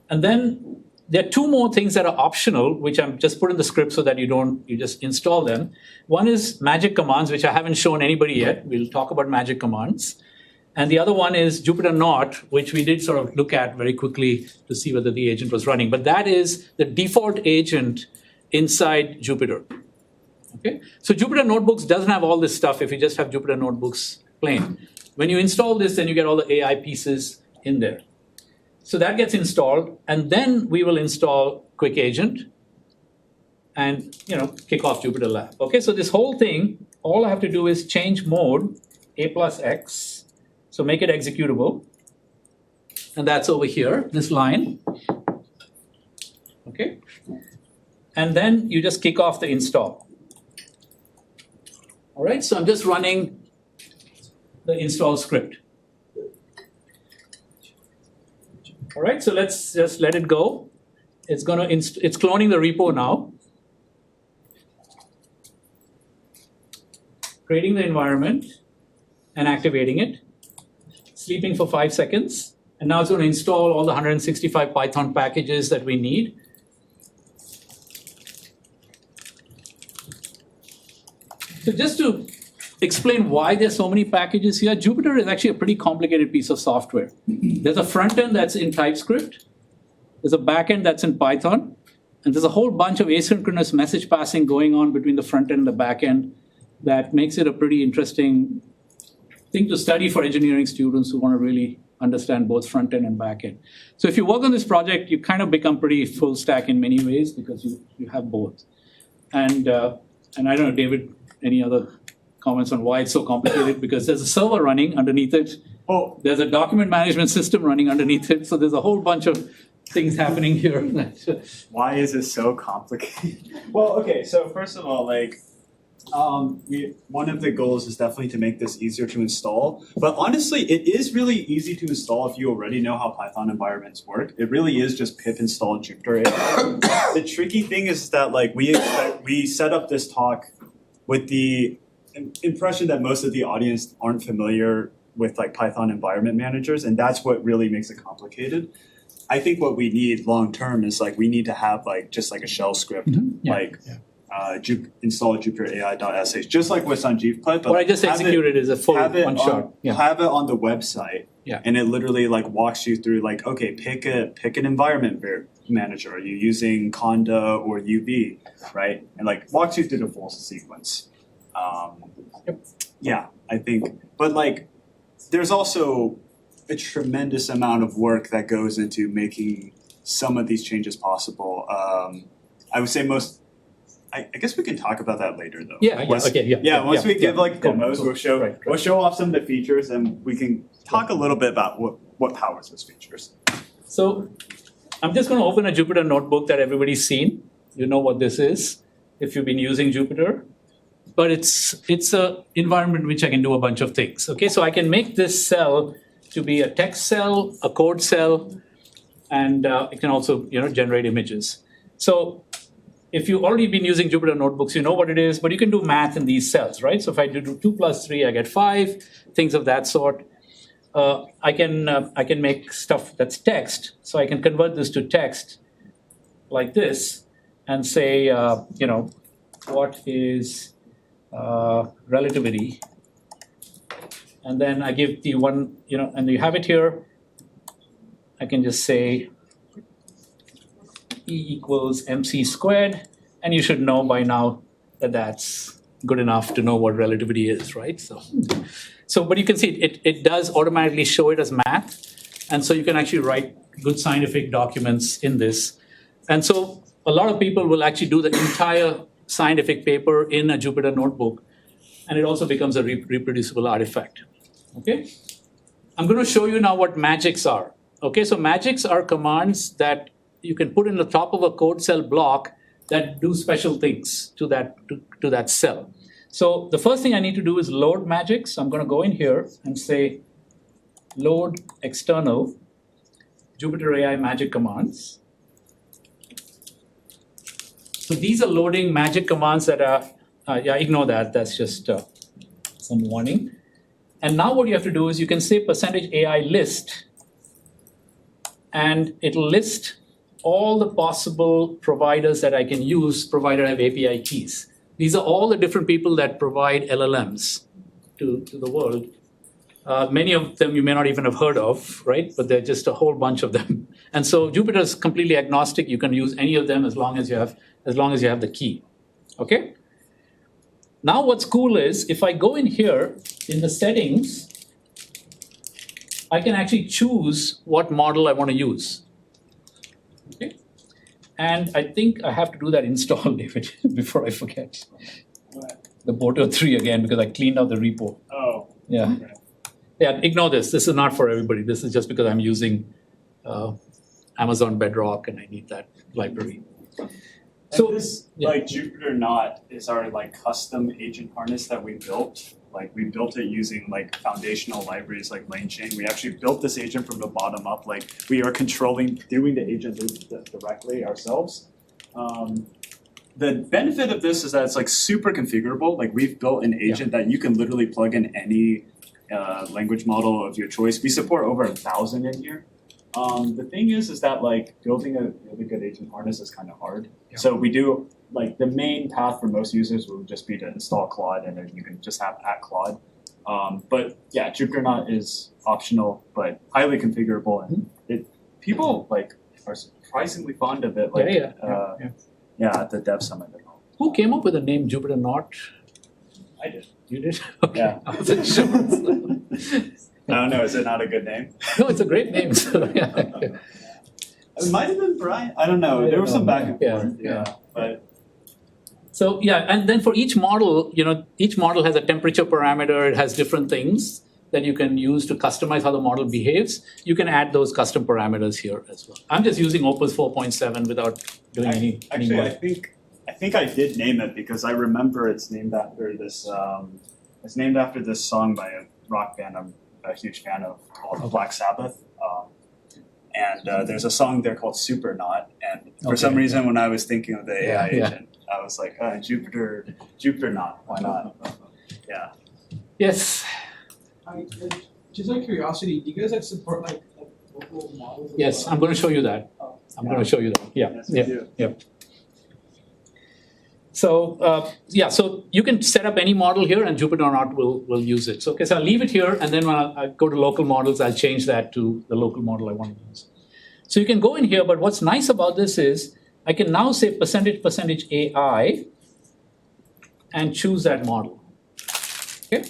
S1: And then there are two more things that are optional, which I'm just put in the script so that you just install them. One is magic commands, which I haven't shown anybody yet. We'll talk about magic commands. And the other one is Jupyter Not, which we did sort of look at very quickly to see whether the agent was running. But that is the default agent inside Jupyter. Okay? So Jupyter Notebooks doesn't have all this stuff if you just have Jupyter Notebooks plain. When you install this, then you get all the AI pieces in there. So that gets installed, and then we will install Quick Agent and kick off Jupyter Lab. Okay, so this whole thing, all I have to do is change mode, A plus X, so make it executable. And that's over here, this line. Okay, and then you just kick off the install. All right, so I'm just running the install script. All right, so let's just let it go. It's cloning the repo now, creating the environment and activating it, sleeping for 5 seconds, and now it's going to install all the 165 Python packages that we need. So just to explain why there's so many packages here, Jupyter is actually a pretty complicated piece of software. There's a front end that's in TypeScript, there's a back end that's in Python, and there's a whole bunch of asynchronous message passing going on between the front end and the back end that makes it a pretty interesting thing to study for engineering students who want to really understand both front end and back end. So if you work on this project, you kind of become pretty full stack in many ways because you have both. And I don't know, David, any other comments on why it's so complicated? Because there's a server running underneath it.
S2: Oh,
S1: There's a document management system running underneath it. So there's a whole bunch of things happening here.
S2: why is it so complicated? Well, okay, so first of all, one of the goals is definitely to make this easier to install. But honestly, it is really easy to install if you already know how Python environments work. It really is just pip install Jupyter AI. The tricky thing is that we set up this talk with the impression that most of the audience aren't familiar with Python environment managers, and that's what really makes it complicated. I think what we need long term is we need to have just a shell script, install Jupyter AI.sh, just like what Sanjiv put. But
S1: what I just executed is a full one shot.
S2: Have it on the website, and it literally walks you through okay, pick an environment manager. Are you using Conda or UV, right? And walks you through the full sequence. Yeah, I think, but there's also a tremendous amount of work that goes into making some of these changes possible. I would say I guess we can talk about that later, though. Once we give demos, we'll show off some of the features, and we can talk a little bit about what powers those features.
S1: So I'm just going to open a Jupyter notebook that everybody's seen. You know what this is if you've been using Jupyter. But it's an environment in which I can do a bunch of things. Okay, so I can make this cell to be a text cell, a code cell, and it can also generate images. So if you've already been using Jupyter notebooks, you know what it is, but you can do math in these cells, right? So if I do 2 plus 3, I get 5, things of that sort. I can make stuff that's text, so I can convert this to text like this and say, what is relativity? And then I give the one, and you have it here. I can just say E equals mc squared, and you should know by now that that's good enough to know what relativity is, right? So but you can see it does automatically show it as math, and so you can actually write good scientific documents in this. And so a lot of people will actually do the entire scientific paper in a Jupyter notebook, and it also becomes a reproducible artifact. Okay, I'm going to show you now what magics are. Okay, so magics are commands that you can put in the top of a code cell block that do special things to that cell. So the first thing I need to do is load magics. So I'm going to go in here and say load external Jupyter AI magic commands. So these are loading magic commands that are, ignore that. That's just some warning. And now what you have to do is you can say %AI list, and it'll list all the possible providers that I can use, provided I have API keys. These are all the different people that provide LLMs to the world. Many of them you may not even have heard of, right? But there are just a whole bunch of them. And so Jupyter is completely agnostic. You can use any of them as long as you have the key. Okay? Now what's cool is if I go in here in the settings, I can actually choose what model I want to use. Okay? And I think I have to do that install, David, before I forget. The Boto 3 again, because I cleaned out the repo.
S2: Oh.
S1: Yeah. Yeah, ignore this. This is not for everybody. This is just because I'm using Amazon Bedrock and I need that library.
S2: So this like Jupyter Knot is our like custom agent harness that we built. Like we built it using like foundational libraries like LangChain. We actually built this agent from the bottom up. Like we are doing the agent loop directly ourselves. The benefit of this is that it's like super configurable. Like we've built an agent that you can literally plug in any language model of your choice. We support over 1,000 in here. The thing is that like building a really good agent harness is kind of hard. Yeah. So we do like the main path for most users would just be to install Claude, and then you can just have @Claude. But yeah, Jupyter Knot is optional but highly configurable, and people like are surprisingly fond of it. Like at the Dev Summit and all.
S1: Who came up with the name Jupyter Knot?
S2: I did.
S1: You did? Okay.
S2: Yeah.
S1: I wasn't sure.
S2: I don't know, is it not a good name?
S1: No, it's a great name. So,
S2: It might have been Brian. I don't know. There was some back and forth. Yeah. But
S1: so yeah, and then for each model, each model has a temperature parameter. It has different things that you can use to customize how the model behaves. You can add those custom parameters here as well. I'm just using Opus 4.7 without doing any
S2: actually,
S1: more.
S2: I think I did name it because I remember it's named after this. It's named after this song by a rock band I'm a huge fan of called Black Sabbath. And there's a song there called Super Knot. And for some reason, when I was thinking of the AI agent, I was like, Jupyter Knot, why not? Yeah.
S1: Yes.
S7: Just out of curiosity, do you guys support like local models?
S1: Yes, I'm going to show you that. I'm going to show you that. Yeah.
S2: Yes, we do.
S1: Yep. So so you can set up any model here, and Jupyter Knot will use it. So I'll leave it here, and then when I go to local models, I'll change that to the local model I want to use. So you can go in here, but what's nice about this is I can now say percentage AI and choose that model. Okay.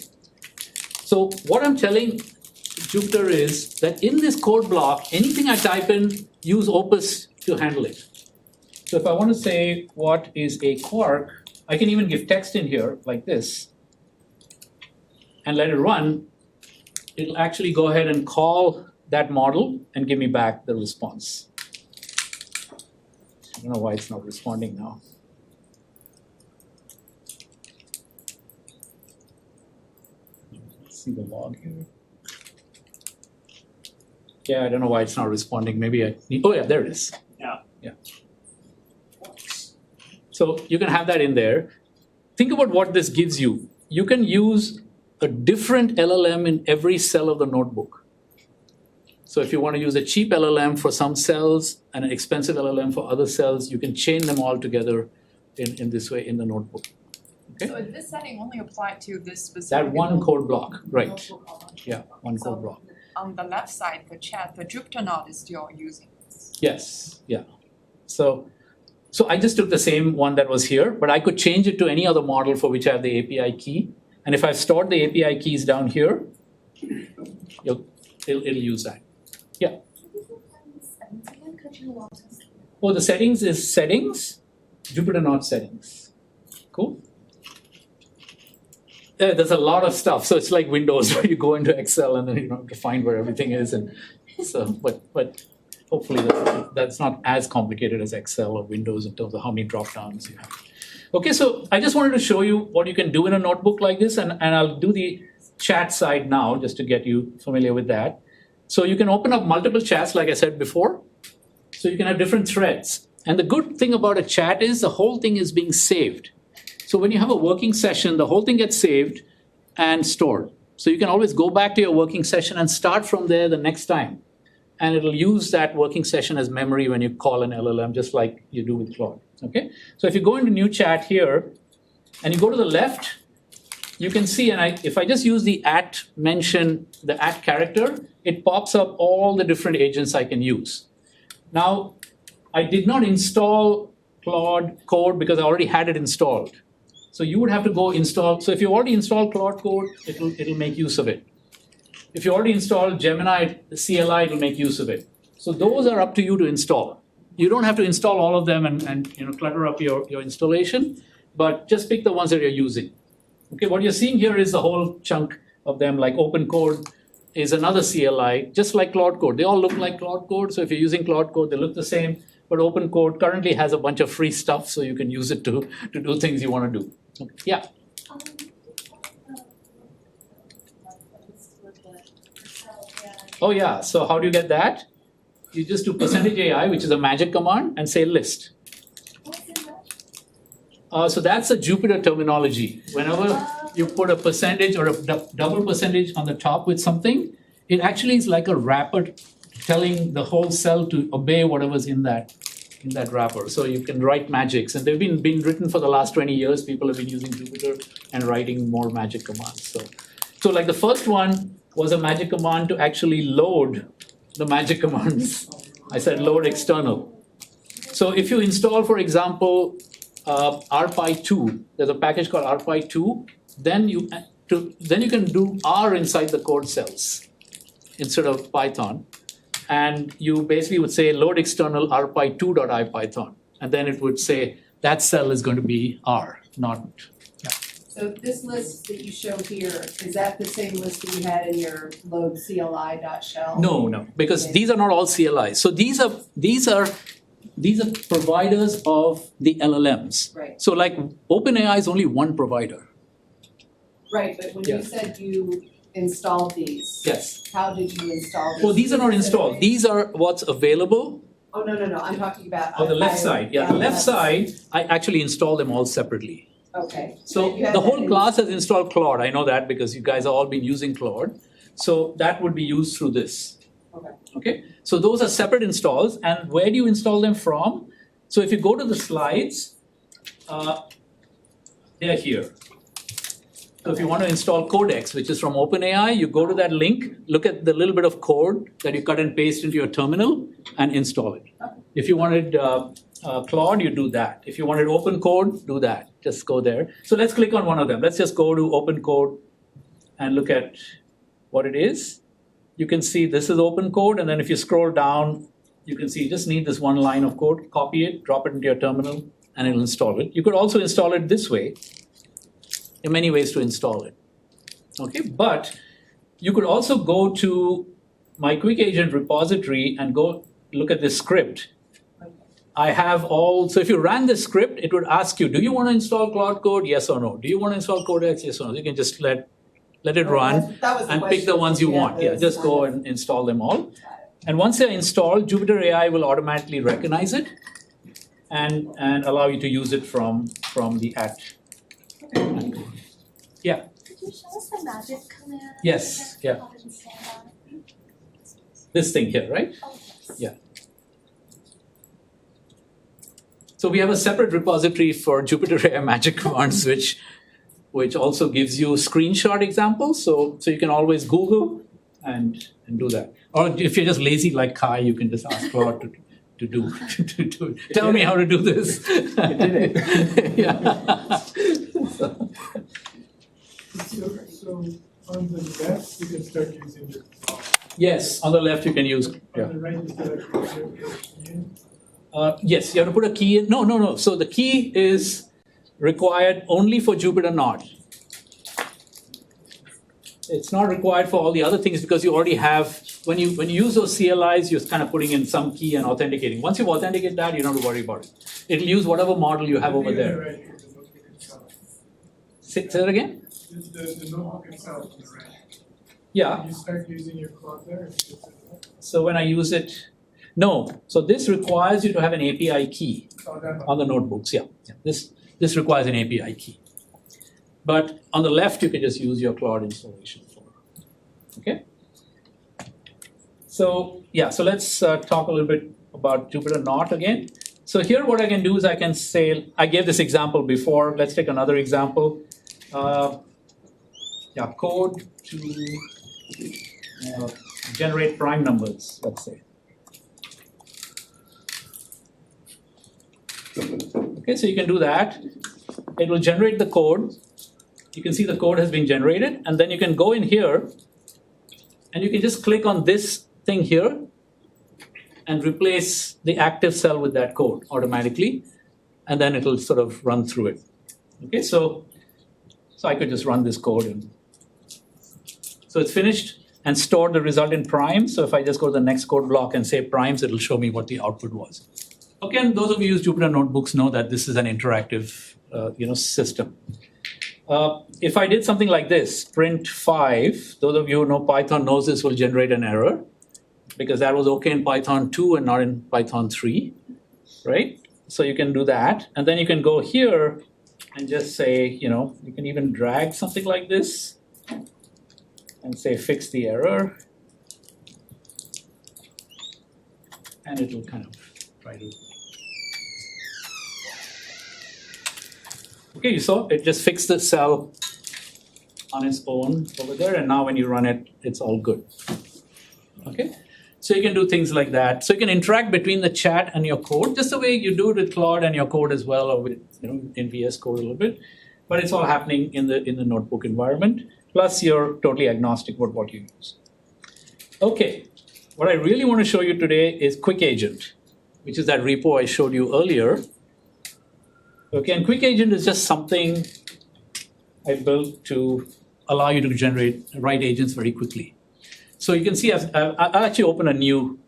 S1: So what I'm telling Jupyter is that in this code block, anything I type in, use Opus to handle it. So if I want to say what is a quark, I can even give text in here like this and let it run. It'll actually go ahead and call that model and give me back the response. I don't know why it's not responding now. Let's see the log here. Yeah, I don't know why it's not responding. Maybe oh yeah, there it is. Yeah. So you can have that in there. Think about what this gives you. You can use a different LLM in every cell of the notebook. So if you want to use a cheap LLM for some cells and an expensive LLM for other cells, you can chain them all together in this way in the notebook. Okay?
S9: So is this setting only applied to this specific?
S1: That one code block, right. Yeah, one code block.
S9: On the left side, the Jupyter Knot is still using this.
S1: Yes, yeah. So I just took the same one that was here, but I could change it to any other model for which I have the API key. And if I've stored the API keys down here, it'll use that. Yeah. Oh, the settings is settings, Jupyter Knot settings. Cool. Yeah, there's a lot of stuff. So it's like Windows where you go into Excel and then you have to find where everything is. And so, but hopefully that's not as complicated as Excel or Windows in terms of how many drop downs you have. Okay, so I just wanted to show you what you can do in a notebook like this, and I'll do the chat side now just to get you familiar with that. So you can open up multiple chats like I said before. So you can have different threads. And the good thing about a chat is the whole thing is being saved. So when you have a working session, the whole thing gets saved and stored. So you can always go back to your working session and start from there the next time. And it'll use that working session as memory when you call an LLM, just like you do with Claude. Okay? So if you go into new chat here, and you go to the left, you can see, and if I just use the @ mention, the @ character, it pops up all the different agents I can use. Now, I did not install Claude Code because I already had it installed. So you would have to go install. So if you already installed Claude Code, it'll make use of it. If you already installed Gemini CLI, it'll make use of it. So those are up to you to install. You don't have to install all of them and clutter up your installation, but just pick the ones that you're using. Okay, what you're seeing here is the whole chunk of them, like OpenCode is another CLI, just like Claude Code. They all look like Claude Code, so if you're using Claude Code, they look the same, but OpenCode currently has a bunch of free stuff, so you can use it to do things you want to do. Okay. Yeah? Oh yeah, so how do you get that? You just do %AI, which is a magic command, and say list. So that's a Jupyter terminology. Whenever you put a percentage or a double percentage on the top with something, it actually is like a wrapper telling the whole cell to obey whatever's in that wrapper. So you can write magics, and they've been written for the last 20 years. People have been using Jupyter and writing more magic commands. So like the first one was a magic command to actually load the magic commands. I said load external. So if you install, for example, RPy2, there's a package called RPy2, then you can do R inside the code cells instead of Python. And you basically would say load external rpy2.ipython. And then it would say that cell is going to be R, not.
S6: So this list that you show here, is that the same list that you had in your load CLI.shell?
S1: No, because these are not all CLIs. So these are providers of the LLMs.
S6: Right.
S1: So like OpenAI is only one provider.
S6: Right, but when you said you installed these,
S1: Yes.
S6: how did you install these?
S1: Well, these are not installed. These are what's available.
S6: Oh, no, I'm talking about.
S1: On the left side, the left side, I actually installed them all separately.
S6: Okay.
S1: So
S6: You had
S1: the
S6: that
S1: whole
S6: in-
S1: class has installed Claude. I know that because you guys have all been using Claude. So that would be used through this.
S6: Okay.
S1: Okay, so those are separate installs, and where do you install them from? So if you go to the slides, they're here. So if you want to install Codex, which is from OpenAI, you go to that link, look at the little bit of code that you cut and paste into your terminal, and install it. If you wanted Claude, you do that. If you wanted OpenCode, do that. Just go there. So let's click on one of them. Let's just go to OpenCode and look at what it is. You can see this is OpenCode, and then if you scroll down, you can see you just need this one line of code, copy it, drop it into your terminal, and it'll install it. You could also install it this way. There are many ways to install it. Okay, but you could also go to my Quick Agent repository and go look at this script. I have all, so if you ran this script, it would ask you, do you want to install Claude Code? Yes or no. Do you want to install Codex? Yes or no. You can just let it run
S6: That was the
S1: and pick the
S6: question.
S1: ones you want. Yeah,
S6: those
S1: just go
S6: kind of-
S1: and install them all. And once they're installed, Jupyter AI will automatically recognize it and allow you to use it from the app. Yeah.
S3: Could you show us the magic command?
S1: Yes, yeah.
S3: How to install that?
S1: This thing here, right?
S3: Oh, yes.
S1: Yeah. So we have a separate repository for Jupyter AI magic commands, which also gives you screenshot examples. So you can always Google and do that. Or if you're just lazy like Kai, you can just ask Claude to do it. Tell me how to do this.
S8: It did it.
S1: Yeah.
S10: So on the left, you can start using your clock.
S1: Yes, on the left you can use. Yeah.
S10: On the right, you start using your key.
S1: Yes, you have to put a key in. No. So the key is required only for Jupyter Node. It's not required for all the other things because you already have, when you use those CLIs, you're kind of putting in some key and authenticating. Once you've authenticated that, you don't have to worry about it. It'll use whatever model you have over there.
S10: Right here, the notebook itself.
S1: Say that again?
S10: The notebook itself on the right.
S1: Yeah.
S10: You start using your clock there.
S1: So when I use it, no. So this requires you to have an API key on the notebooks. Yeah. This requires an API key. But on the left, you can just use your Claude installation for. Okay. So let's talk a little bit about Jupyter Node again. So here, what I can do is I can say, I gave this example before. Let's take another example. code to generate prime numbers, let's say. Okay, so you can do that. It will generate the code. You can see the code has been generated, and then you can go in here and you can just click on this thing here and replace the active cell with that code automatically, and then it'll sort of run through it. Okay, so I could just run this code, and so it's finished and stored the result in primes. So if I just go to the next code block and say primes, it'll show me what the output was. Okay, and those of you who use Jupyter notebooks know that this is an interactive system. If I did something like this, print 5, those of you who know Python knows this will generate an error because that was okay in Python 2 and not in Python 3, right? So you can do that. And then you can go here and just say, you can even drag something like this and say fix the error. And it will kind of try to. Okay, you saw it just fixed the cell on its own over there, and now when you run it, it's all good. Okay, so you can do things like that. So you can interact between the chat and your code, just the way you do it with Claude and your code as well, or with in VS Code a little bit. But it's all happening in the notebook environment. Plus, you're totally agnostic about what you use. Okay, what I really want to show you today is Quick Agent, which is that repo I showed you earlier. Okay, and Quick Agent is just something I built to allow you to write agents very quickly. So you can see I'll actually open a new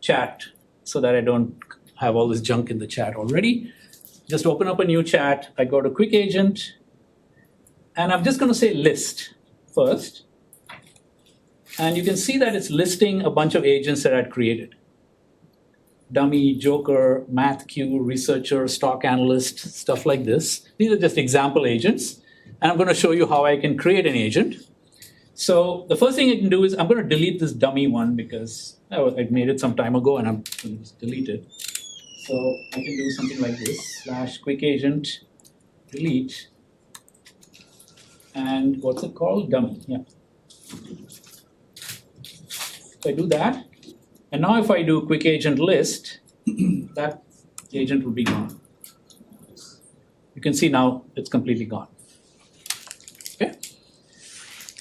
S1: chat so that I don't have all this junk in the chat already. Just open up a new chat. I go to Quick Agent, and I'm just going to say list first. And you can see that it's listing a bunch of agents that I'd created. Dummy, Joker, MathQ, Researcher, Stock Analyst, stuff like this. These are just example agents. And I'm going to show you how I can create an agent. So the first thing I can do is I'm going to delete this dummy one because I made it some time ago and I'm going to just delete it. So I can do something like this, /quick agent, delete. And what's it called? Dummy, yeah. So I do that. And now if I do quick agent list, that agent will be gone. You can see now it's completely gone. Okay.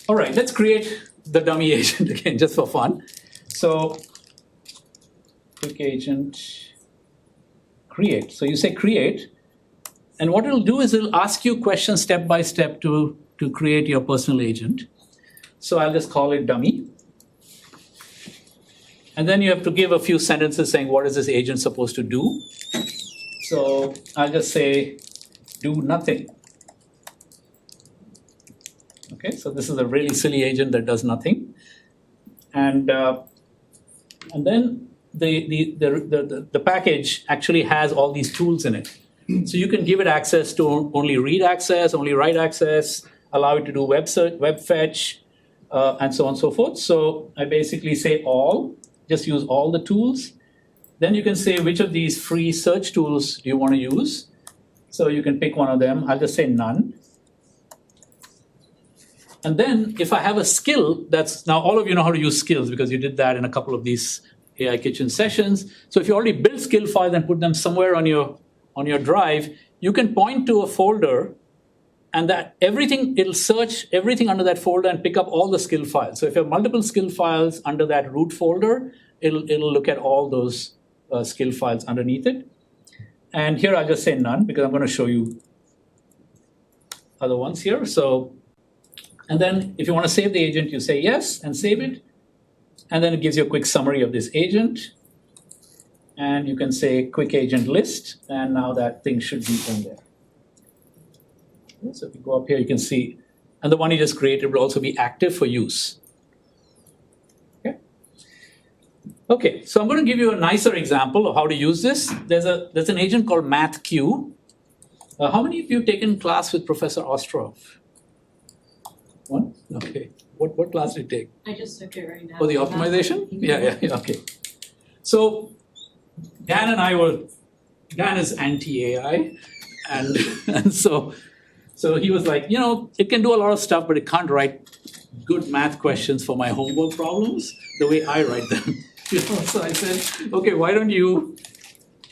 S1: All right, let's create the dummy agent again, just for fun. So quick agent create. So you say create, and what it'll do is it'll ask you questions step by step to create your personal agent. So I'll just call it dummy. And then you have to give a few sentences saying what is this agent supposed to do. So I'll just say do nothing. Okay, so this is a really silly agent that does nothing. And then the package actually has all these tools in it. So you can give it access to only read access, only write access, allow it to do web search, web fetch, and so on and so forth. So I basically say all. Just use all the tools. Then you can say which of these free search tools do you want to use. So you can pick one of them. I'll just say none. And then if I have a skill, now all of you know how to use skills because you did that in a couple of these AI Kitchen sessions. So if you already built skill files and put them somewhere on your drive, you can point to a folder and that it'll search everything under that folder and pick up all the skill files. So if you have multiple skill files under that root folder, it'll look at all those skill files underneath it. And here I'll just say none because I'm going to show you other ones here. So, and then if you want to save the agent, you say yes and save it. And then it gives you a quick summary of this agent. And you can say quick agent list, and now that thing should be in there. So if you go up here, you can see, and the one you just created will also be active for use. Okay, so I'm going to give you a nicer example of how to use this. There's an agent called MathQ. How many of you have taken class with Professor Ostrov? One? Okay. What class did you take?
S6: I just took it right now.
S1: Oh, the optimization? Yeah, okay. So Dan is anti-AI, and so So he was like, it can do a lot of stuff, but it can't write good math questions for my homework problems the way I write them. So I said, okay, why don't you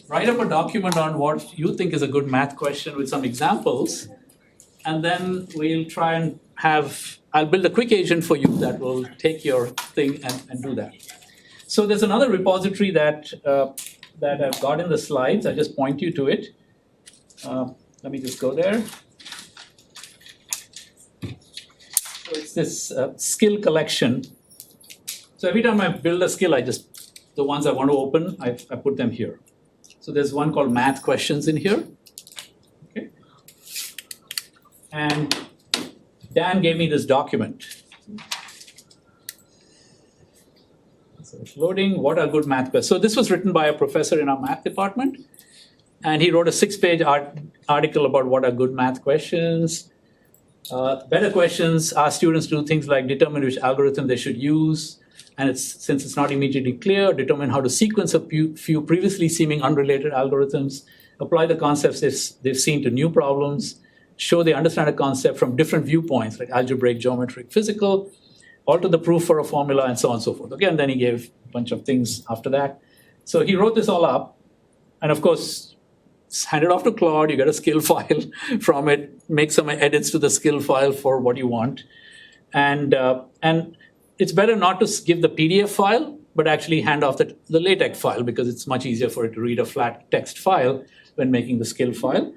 S1: write up a document on what you think is a good math question with some examples, and then we'll try and I'll build a quick agent for you that will take your thing and do that. So there's another repository that I've got in the slides. I just point you to it. Let me just go there. So it's this skill collection. So every time I build a skill, the ones I want to open, I put them here. So there's one called math questions in here. Okay. And Dan gave me this document. So it's loading, what are good math questions? So this was written by a professor in our math department. And he wrote a 6-page article about what are good math questions. Better questions ask students to do things like determine which algorithm they should use. And since it's not immediately clear, determine how to sequence a few previously seeming unrelated algorithms, apply the concepts they've seen to new problems, show they understand a concept from different viewpoints, like algebraic, geometric, physical, alter the proof for a formula, and so on and so forth. Again, then he gave a bunch of things after that. So he wrote this all up, and of course, hand it off to Claude, you get a skill file from it, make some edits to the skill file for what you want. And it's better not to give the PDF file, but actually hand off the LaTeX file, because it's much easier for it to read a flat text file when making the skill file.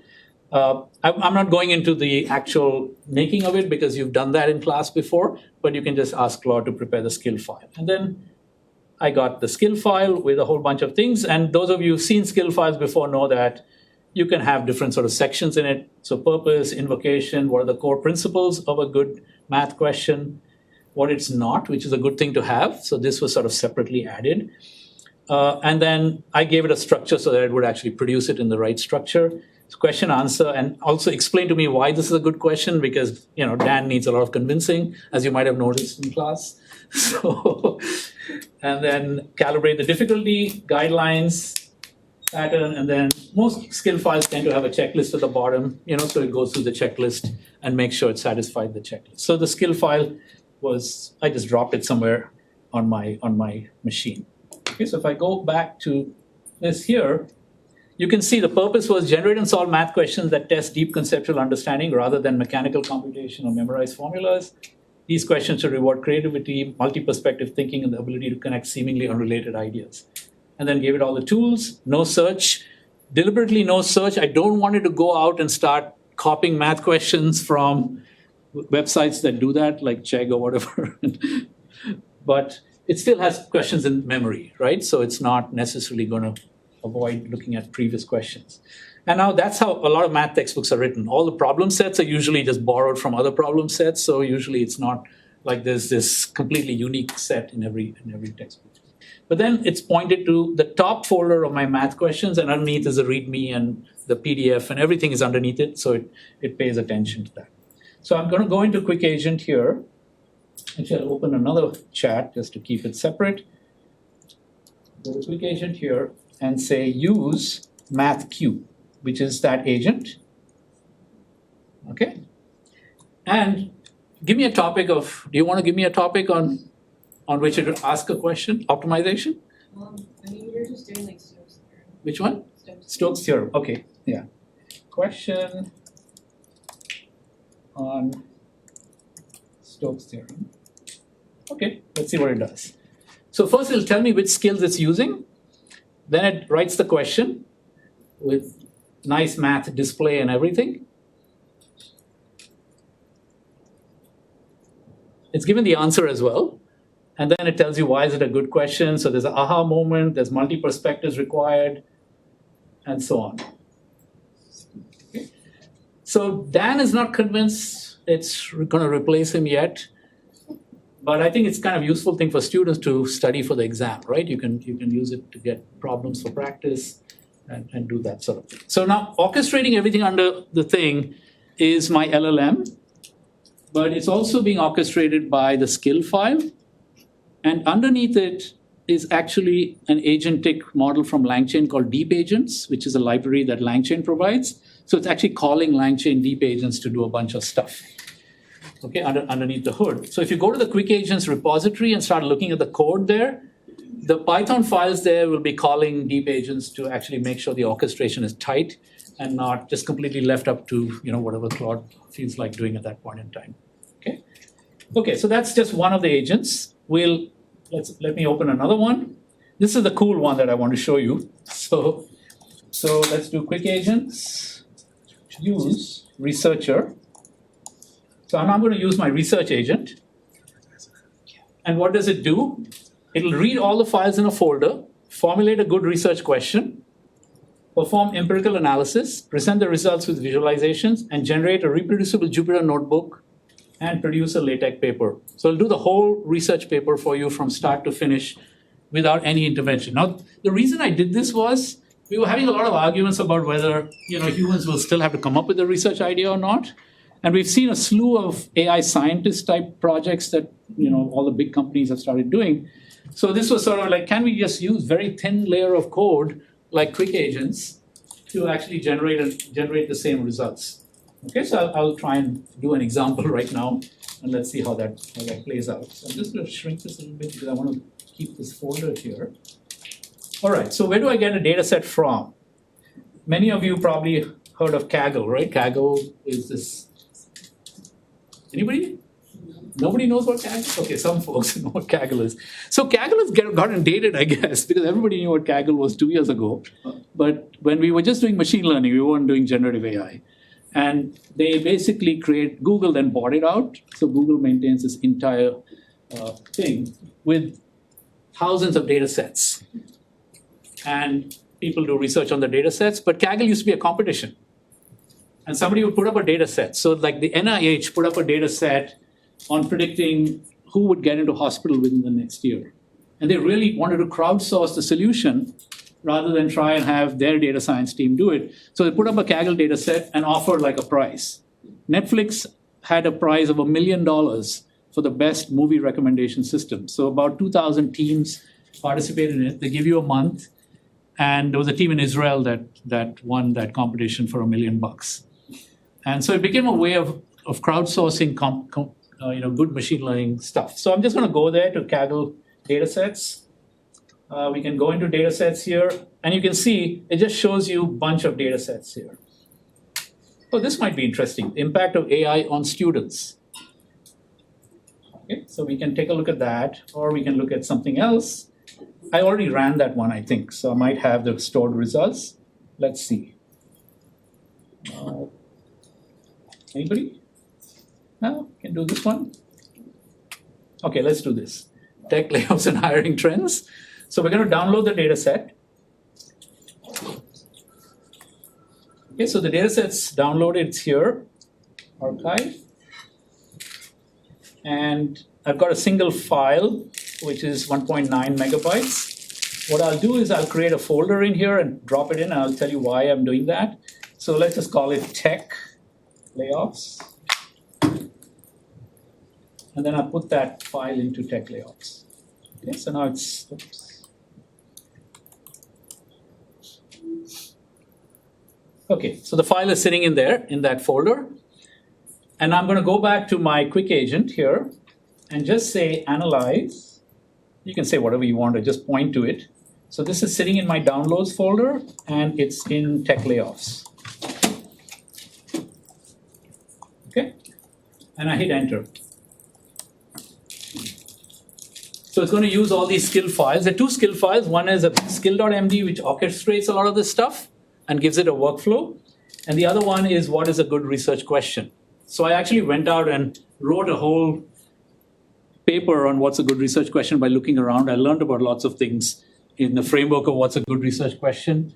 S1: I'm not going into the actual making of it because you've done that in class before, but you can just ask Claude to prepare the skill file. And then I got the skill file with a whole bunch of things. And those of you who've seen skill files before know that you can have different sort of sections in it. So purpose, invocation, what are the core principles of a good math question, what it's not, which is a good thing to have. So this was sort of separately added. And then I gave it a structure so that it would actually produce it in the right structure. So question, answer, and also explain to me why this is a good question, because Dan needs a lot of convincing, as you might have noticed in class. So, and then calibrate the difficulty, guidelines, pattern, and then most skill files tend to have a checklist at the bottom, so it goes through the checklist and makes sure it satisfied the checklist. So the skill file I just dropped it somewhere on my machine. Okay, so if I go back to this here, you can see the purpose was generate and solve math questions that test deep conceptual understanding rather than mechanical computation or memorized formulas. These questions should reward creativity, multi-perspective thinking, and the ability to connect seemingly unrelated ideas. And then gave it all the tools, no search, deliberately no search. I don't want it to go out and start copying math questions from websites that do that, like Chegg or whatever. But it still has questions in memory, right? So it's not necessarily going to avoid looking at previous questions. And now that's how a lot of math textbooks are written. All the problem sets are usually just borrowed from other problem sets. So usually it's not like there's this completely unique set in every textbook. But then it's pointed to the top folder of my math questions, and underneath is a README and the PDF, and everything is underneath it. So it pays attention to that. So I'm going to go into Quick Agent here. Actually, I'll open another chat just to keep it separate. Go to Quick Agent here and say use MathQ, which is that agent. Okay. And give me a topic do you want to give me a topic on which to ask a question? Optimization?
S6: You're just doing like Stokes theorem.
S1: Which one? Stokes theorem. Okay. Yeah. Question on Stokes theorem. Okay, let's see what it does. So first it'll tell me which skills it's using. Then it writes the question with nice math display and everything. It's given the answer as well. And then it tells you why is it a good question. So there's an aha moment, there's multi-perspectives required, and so on. Okay. So Dan is not convinced it's going to replace him yet. But I think it's kind of useful thing for students to study for the exam, right? You can use it to get problems for practice and do that sort of thing. So now orchestrating everything under the thing is my LLM, but it's also being orchestrated by the skill file. And underneath it is actually an agentic model from LangChain called Deep Agents, which is a library that LangChain provides. So it's actually calling LangChain deep agents to do a bunch of stuff, okay, underneath the hood. So if you go to the Quick Agents repository and start looking at the code there, the Python files there will be calling deep agents to actually make sure the orchestration is tight and not just completely left up to whatever Claude feels like doing at that point in time. Okay. Okay, so that's just one of the agents. Let me open another one. This is the cool one that I want to show you. So let's do Quick Agents. Use researcher. So I'm going to use my research agent. And what does it do? It'll read all the files in a folder, formulate a good research question, perform empirical analysis, present the results with visualizations, and generate a reproducible Jupyter notebook and produce a LaTeX paper. So it'll do the whole research paper for you from start to finish without any intervention. Now, the reason I did this was we were having a lot of arguments about whether humans will still have to come up with a research idea or not. And we've seen a slew of AI scientist type projects that all the big companies have started doing. So this was sort of like, can we just use very thin layer of code like Quick Agents to actually generate the same results? Okay, so I'll try and do an example right now, and let's see how that plays out. So I'm just going to shrink this a little bit because I want to keep this folder here. All right, so where do I get a data set from? Many of you probably heard of Kaggle, right? Kaggle is this. Anybody? Nobody knows what Kaggle is? Okay, some folks know what Kaggle is. So Kaggle has gotten dated, I guess, because everybody knew what Kaggle was 2 years ago. But when we were just doing machine learning, we weren't doing generative AI. And they basically Google then bought it out. So Google maintains this entire thing with thousands of data sets. And people do research on the data sets, but Kaggle used to be a competition. And somebody would put up a data set. So like the NIH put up a data set on predicting who would get into hospital within the next year. And they really wanted to crowdsource the solution rather than try and have their data science team do it. So they put up a Kaggle data set and offered like a prize. Netflix had a prize of $1 million for the best movie recommendation system. So about 2,000 teams participated in it. They give you a month. And there was a team in Israel that won that competition for $1 million. And so it became a way of crowdsourcing good machine learning stuff. So I'm just going to go there to Kaggle datasets. We can go into datasets here, and you can see it just shows you a bunch of datasets here. Oh, this might be interesting. Impact of AI on students. Okay, so we can take a look at that, or we can look at something else. I already ran that one, I think, so I might have the stored results. Let's see. Anybody? No? Can do this one? Okay, let's do this. Tech layoffs and hiring trends. So we're going to download the data set. Okay, so the data set's downloaded, it's here, archive. And I've got a single file, which is 1.9 megabytes. What I'll do is I'll create a folder in here and drop it in, and I'll tell you why I'm doing that. So let's just call it tech layoffs. And then I'll put that file into tech layoffs. Okay, so now it's, oops. Okay, so the file is sitting in there, in that folder. And I'm going to go back to my Quick Agent here and just say analyze. You can say whatever you want to, just point to it. So this is sitting in my downloads folder, and it's in tech layoffs. Okay, and I hit enter. So it's going to use all these skill files. There are two skill files. One is a skill.md, which orchestrates a lot of this stuff and gives it a workflow. And the other one is what is a good research question. So I actually went out and wrote a whole paper on what's a good research question by looking around. I learned about lots of things in the framework of what's a good research question.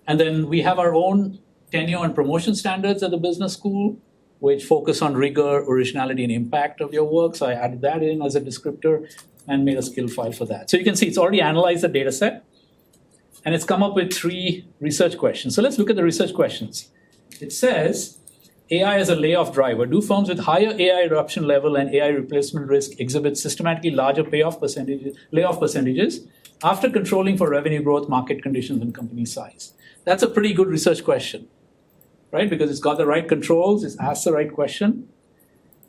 S1: And then we have our own tenure and promotion standards at the business school, which focus on rigor, originality, and impact of your work. So I added that in as a descriptor and made a skill file for that. So you can see it's already analyzed the data set, and it's come up with 3 research questions. So let's look at the research questions. It says, AI as a layoff driver. Do firms with higher AI adoption level and AI replacement risk exhibit systematically larger layoff percentages after controlling for revenue growth, market conditions, and company size? That's a pretty good research question. right? Because it's got the right controls, it's asked the right question.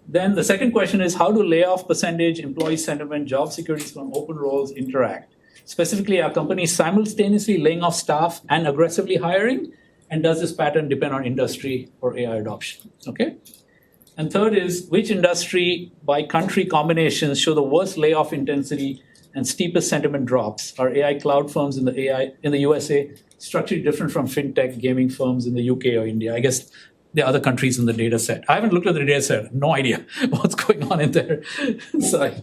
S1: Then the second question is how do layoff percentage, employee sentiment, job securities from open roles interact? Specifically, are companies simultaneously laying off staff and aggressively hiring? And does this pattern depend on industry or AI adoption? Okay. And third is which industry by country combinations show the worst layoff intensity and steepest sentiment drops? Are AI cloud firms in the USA structurally different from fintech gaming firms in the UK or India? I guess the other countries in the data set. I haven't looked at the data set, no idea what's going on in there. So I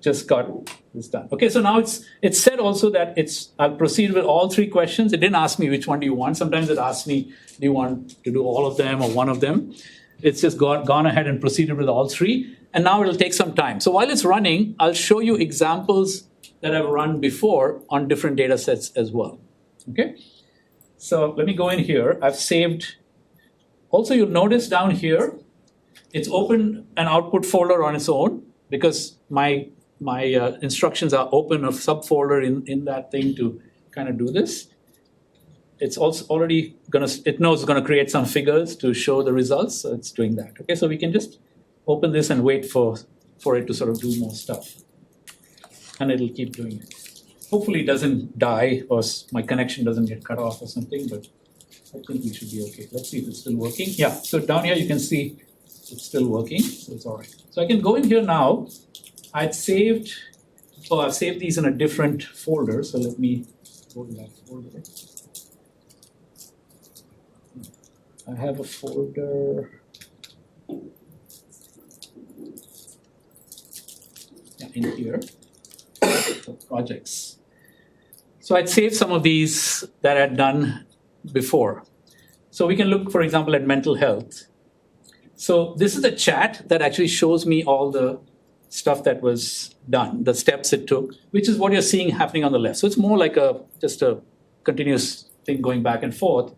S1: just got this done. Okay, so now it's said also that I'll proceed with all three questions. It didn't ask me which one do you want. Sometimes it asks me, do you want to do all of them or one of them? It's just gone ahead and proceeded with all three. And now it'll take some time. So while it's running, I'll show you examples that I've run before on different data sets as well. Okay, so let me go in here. I've saved. Also, you'll notice down here, it's opened an output folder on its own because my instructions are open a subfolder in that thing to kind of do this. It's also already it knows it's gonna create some figures to show the results, so it's doing that. Okay, so we can just open this and wait for it to sort of do more stuff. And it'll keep doing it. Hopefully it doesn't die or my connection doesn't get cut off or something, but I think we should be okay. Let's see if it's still working. Yeah, so down here you can see it's still working, so it's all right. So I can go in here now. I've saved these in a different folder, so let me go to that folder. I have a folder in here for projects. So I'd saved some of these that I'd done before. So we can look, for example, at mental health. So this is a chat that actually shows me all the stuff that was done, the steps it took, which is what you're seeing happening on the left. So it's more like just a continuous thing going back and forth.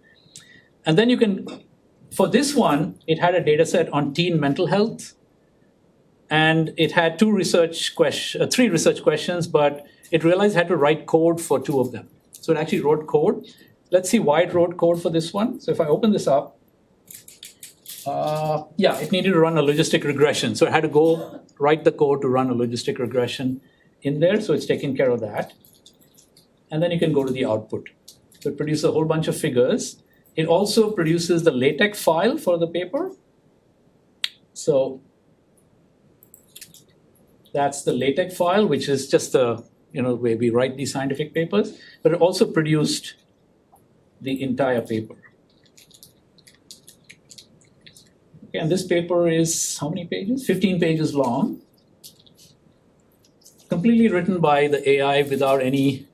S1: And then you can, for this one, it had a data set on teen mental health. And it had three research questions, but it realized it had to write code for two of them. So it actually wrote code. Let's see why it wrote code for this one. So if I open this up, it needed to run a logistic regression. So it had to go write the code to run a logistic regression in there. So it's taking care of that. And then you can go to the output. So it produces a whole bunch of figures. It also produces the LaTeX file for the paper. So that's the LaTeX file, which is just the way we write these scientific papers. But it also produced the entire paper. Okay, and this paper is how many pages? 15 pages long. Completely written by the AI without any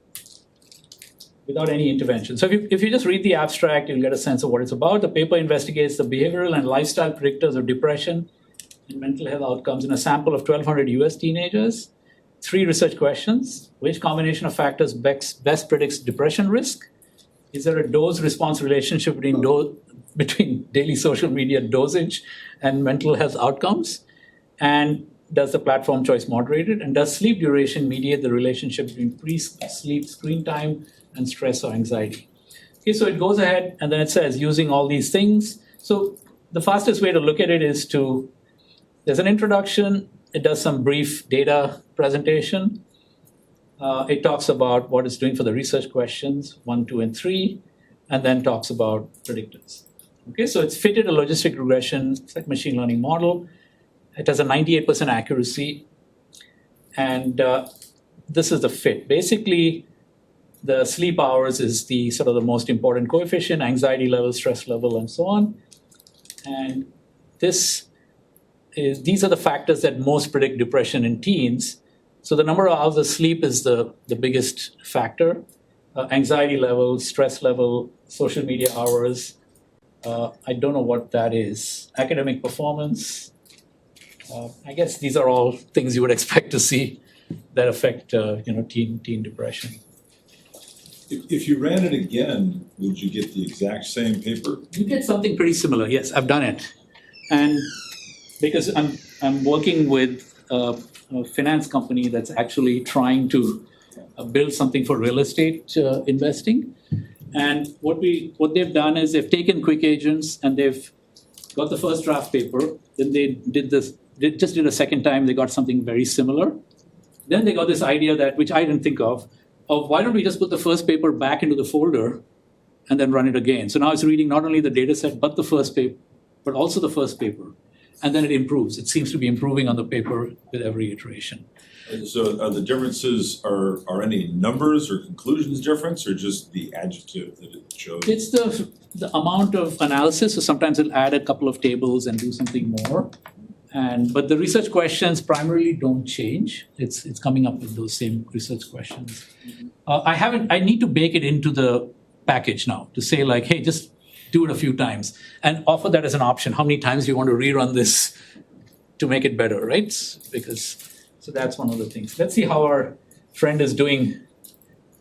S1: intervention. So if you just read the abstract, you'll get a sense of what it's about. The paper investigates the behavioral and lifestyle predictors of depression and mental health outcomes in a sample of 1,200 US teenagers. 3 research questions. Which combination of factors best predicts depression risk? Is there a dose-response relationship between daily social media dosage and mental health outcomes? And does the platform choice moderate it? And does sleep duration mediate the relationship between pre-sleep screen time and stress or anxiety? Okay, so it goes ahead and then it says using all these things. So the fastest way to look at it is there's an introduction, it does some brief data presentation. It talks about what it's doing for the research questions, 1, 2, and 3, and then talks about predictors. Okay, so it's fitted a logistic regression, it's like machine learning model. It has a 98% accuracy, and this is the fit. Basically, the sleep hours is the sort of the most important coefficient, anxiety level, stress level, and so on. And these are the factors that most predict depression in teens. So the number of hours of sleep is the biggest factor. Anxiety level, stress level, social media hours. I don't know what that is. Academic performance. I guess these are all things you would expect to see that affect teen depression.
S5: If you ran it again, would you get the exact same paper?
S1: You get something pretty similar. Yes, I've done it, and because I'm working with a finance company that's actually trying to build something for real estate investing, And what they've done is they've taken quick agents and they've got the first draft paper. Then they just did a second time. They got something very similar. Then they got this idea that, which I didn't think of why don't we just put the first paper back into the folder and then run it again. So now it's reading not only the data set, but the first paper, but also the first paper. And then it improves. It seems to be improving on the paper with every iteration.
S5: So are the differences, are any numbers or conclusions difference, or just the adjective that it chose?
S1: It's the amount of analysis. So sometimes it'll add a couple of tables and do something more. But the research questions primarily don't change. It's coming up with those same research questions. I need to bake it into the package now to say like, hey, just do it a few times and offer that as an option. How many times do you want to rerun this to make it better, right? So that's one of the things. Let's see how our friend is doing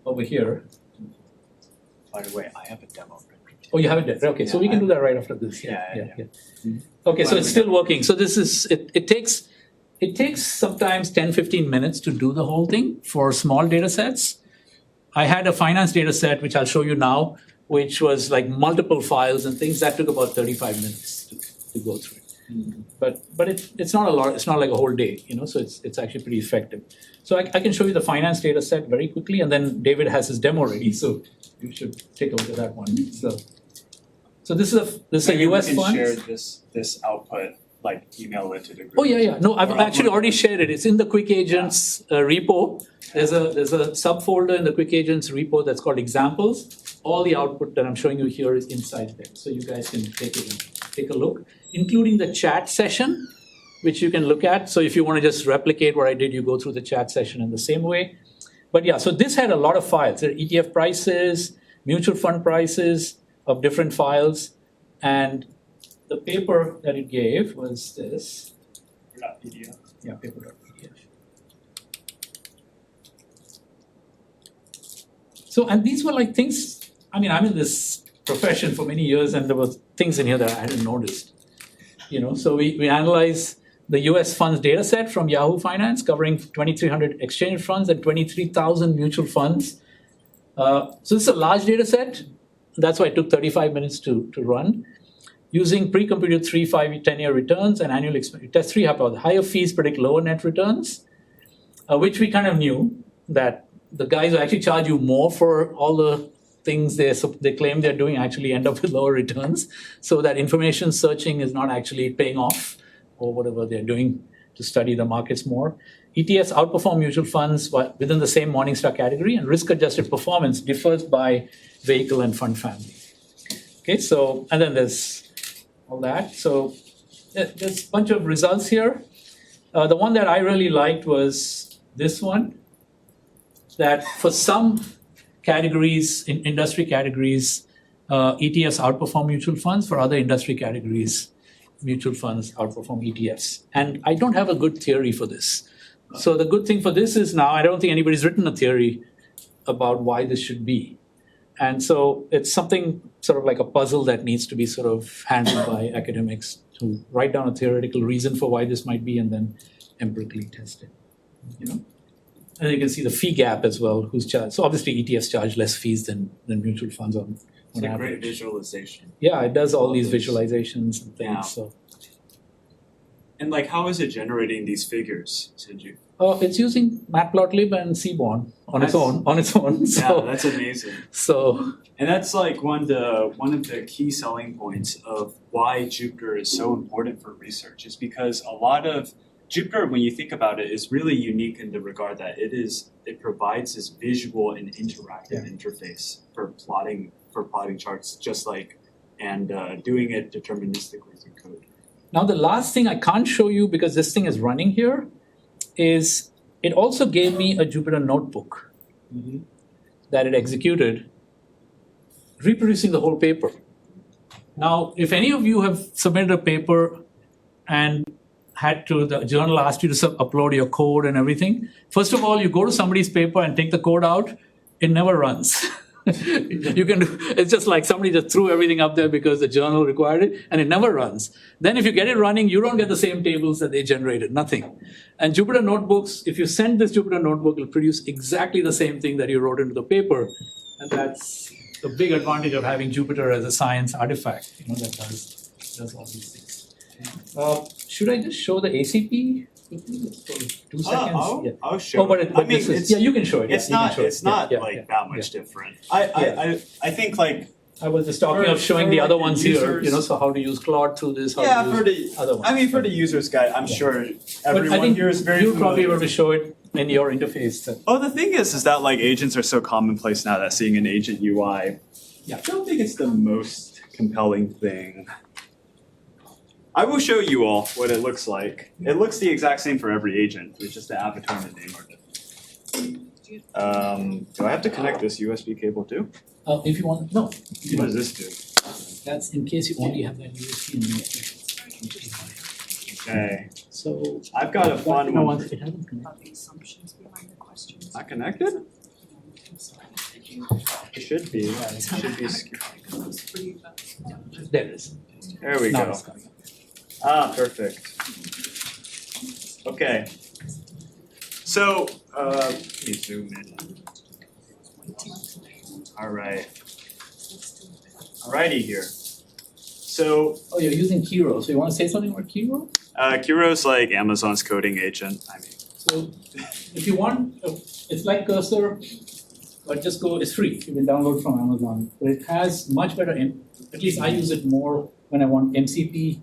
S1: over here.
S2: By the way, I have a demo.
S1: Oh, you have it there. Okay, so we can do that right after this. Yeah. Okay, so it's still working. So this is it takes sometimes 10-15 minutes to do the whole thing for small data sets. I had a finance data set, which I'll show you now, which was like multiple files and things that took about 35 minutes to go through it. But it's not a lot. It's not like a whole day, so it's actually pretty effective. So I can show you the finance data set very quickly, and then David has his demo ready, so you should take a look at that one. So this is a US fund.
S2: Share this output, like email it to the group.
S1: Oh yeah. No, I've actually already shared it. It's in the Quick Agents repo. There's a subfolder in the Quick Agents repo that's called examples. All the output that I'm showing you here is inside there, so you guys can take a look, including the chat session, which you can look at. So if you want to just replicate what I did, you go through the chat session in the same way. But yeah, so this had a lot of files. There are ETF prices, mutual fund prices of different files, and the paper that it gave was this.
S2: PDF.
S1: Yeah, paper.pdf. So, and these were like things, I'm in this profession for many years, and there were things in here that I hadn't noticed. So we analyzed the US funds data set from Yahoo Finance, covering 2,300 exchange funds and 23,000 mutual funds. So this is a large data set. That's why it took 35 minutes to run. Using pre-computed 3, 5, 10-year returns and annual test 3 hypothesis. Higher fees predict lower net returns, which we kind of knew that the guys who actually charge you more for all the things they claim they're doing actually end up with lower returns. So that information searching is not actually paying off, or whatever they're doing to study the markets more. ETFs outperform mutual funds within the same Morningstar category, and risk-adjusted performance differs by vehicle and fund family. Okay, so, and then there's all that. So there's a bunch of results here. The one that I really liked was this one, that for some categories, in industry categories, ETFs outperform mutual funds. For other industry categories, mutual funds outperform ETFs. And I don't have a good theory for this. So the good thing for this is now I don't think anybody's written a theory about why this should be. And so it's something sort of like a puzzle that needs to be sort of handled by academics to write down a theoretical reason for why this might be and then empirically test it. And you can see the fee gap as well, who's charged. So obviously ETFs charge less fees than mutual funds on
S2: It's a
S1: average.
S2: great visualization.
S1: Yeah, it does all these visualizations and things.
S2: Yeah.
S1: So
S2: And how is it generating these figures, Sanjiv?
S1: it's using Matplotlib and Seaborn on its own. So,
S2: Yeah, that's amazing.
S1: so
S2: And that's one of the key selling points of why Jupyter is so important for research, is because a lot of Jupyter, when you think about it, is really unique in the regard that it provides this visual and interactive interface for plotting charts, and doing it deterministically through code.
S1: now the last thing I can't show you because this thing is running here is it also gave me a Jupyter notebook that it executed, reproducing the whole paper. Now, if any of you have submitted a paper and the journal asked you to upload your code and everything, first of all, you go to somebody's paper and take the code out, it never runs. It's just like somebody just threw everything up there because the journal required it, and it never runs. Then if you get it running, you don't get the same tables that they generated, nothing. And Jupyter Notebooks, if you send this Jupyter Notebook, it'll produce exactly the same thing that you wrote into the paper, and that's the big advantage of having Jupyter as a science artifact, that does all these things. Should I just show the ACP quickly for 2 seconds?
S2: I'll show.
S1: Oh, but
S2: I mean,
S1: this is, yeah, you can show it.
S2: It's
S1: yeah, you can
S2: not
S1: show it.
S2: it's not
S1: Yeah,
S2: like
S1: yeah,
S2: that much different. I think like
S1: I was just talking of showing
S2: for
S1: the
S2: like
S1: other
S2: the
S1: ones
S2: users-
S1: here, so how to use Claude through this, how
S2: yeah
S1: to
S2: for
S1: use
S2: the
S1: other ones.
S2: I mean for the user's guide, I'm
S1: Yeah.
S2: sure
S1: But
S2: everyone
S1: I think
S2: here is very
S1: you'll probably be
S2: familiar.
S1: able to show it in your interface.
S2: Oh, the thing is that like agents are so commonplace now that seeing an agent UI,
S1: Yeah.
S2: I don't think it's the most compelling thing. I will show you all what it looks like. It looks the exact same for every agent. It's just the avatar and the name are different. Do I have to connect this USB cable too?
S1: If you want, no. You
S2: What
S1: don't.
S2: does this do?
S1: That's in case you only have that USB in your
S2: Okay,
S1: So.
S2: I've got a fun
S1: No,
S2: one.
S1: it hasn't connected.
S9: About the assumptions behind the questions.
S2: Not connected? It should be. It should be.
S1: There it is.
S2: There we
S1: Now
S2: go.
S1: it's coming.
S2: Ah, perfect. Okay. So, let me zoom in. All right. Alrighty here. So,
S1: Oh, you're using Kiro, so you wanna say something about Kiro?
S2: Kiro's like Amazon's coding agent. I mean,
S1: So if you want, it's like Cursor, but just go, it's free, you can download from Amazon. But it has much better, at least I use it more when I want MCP.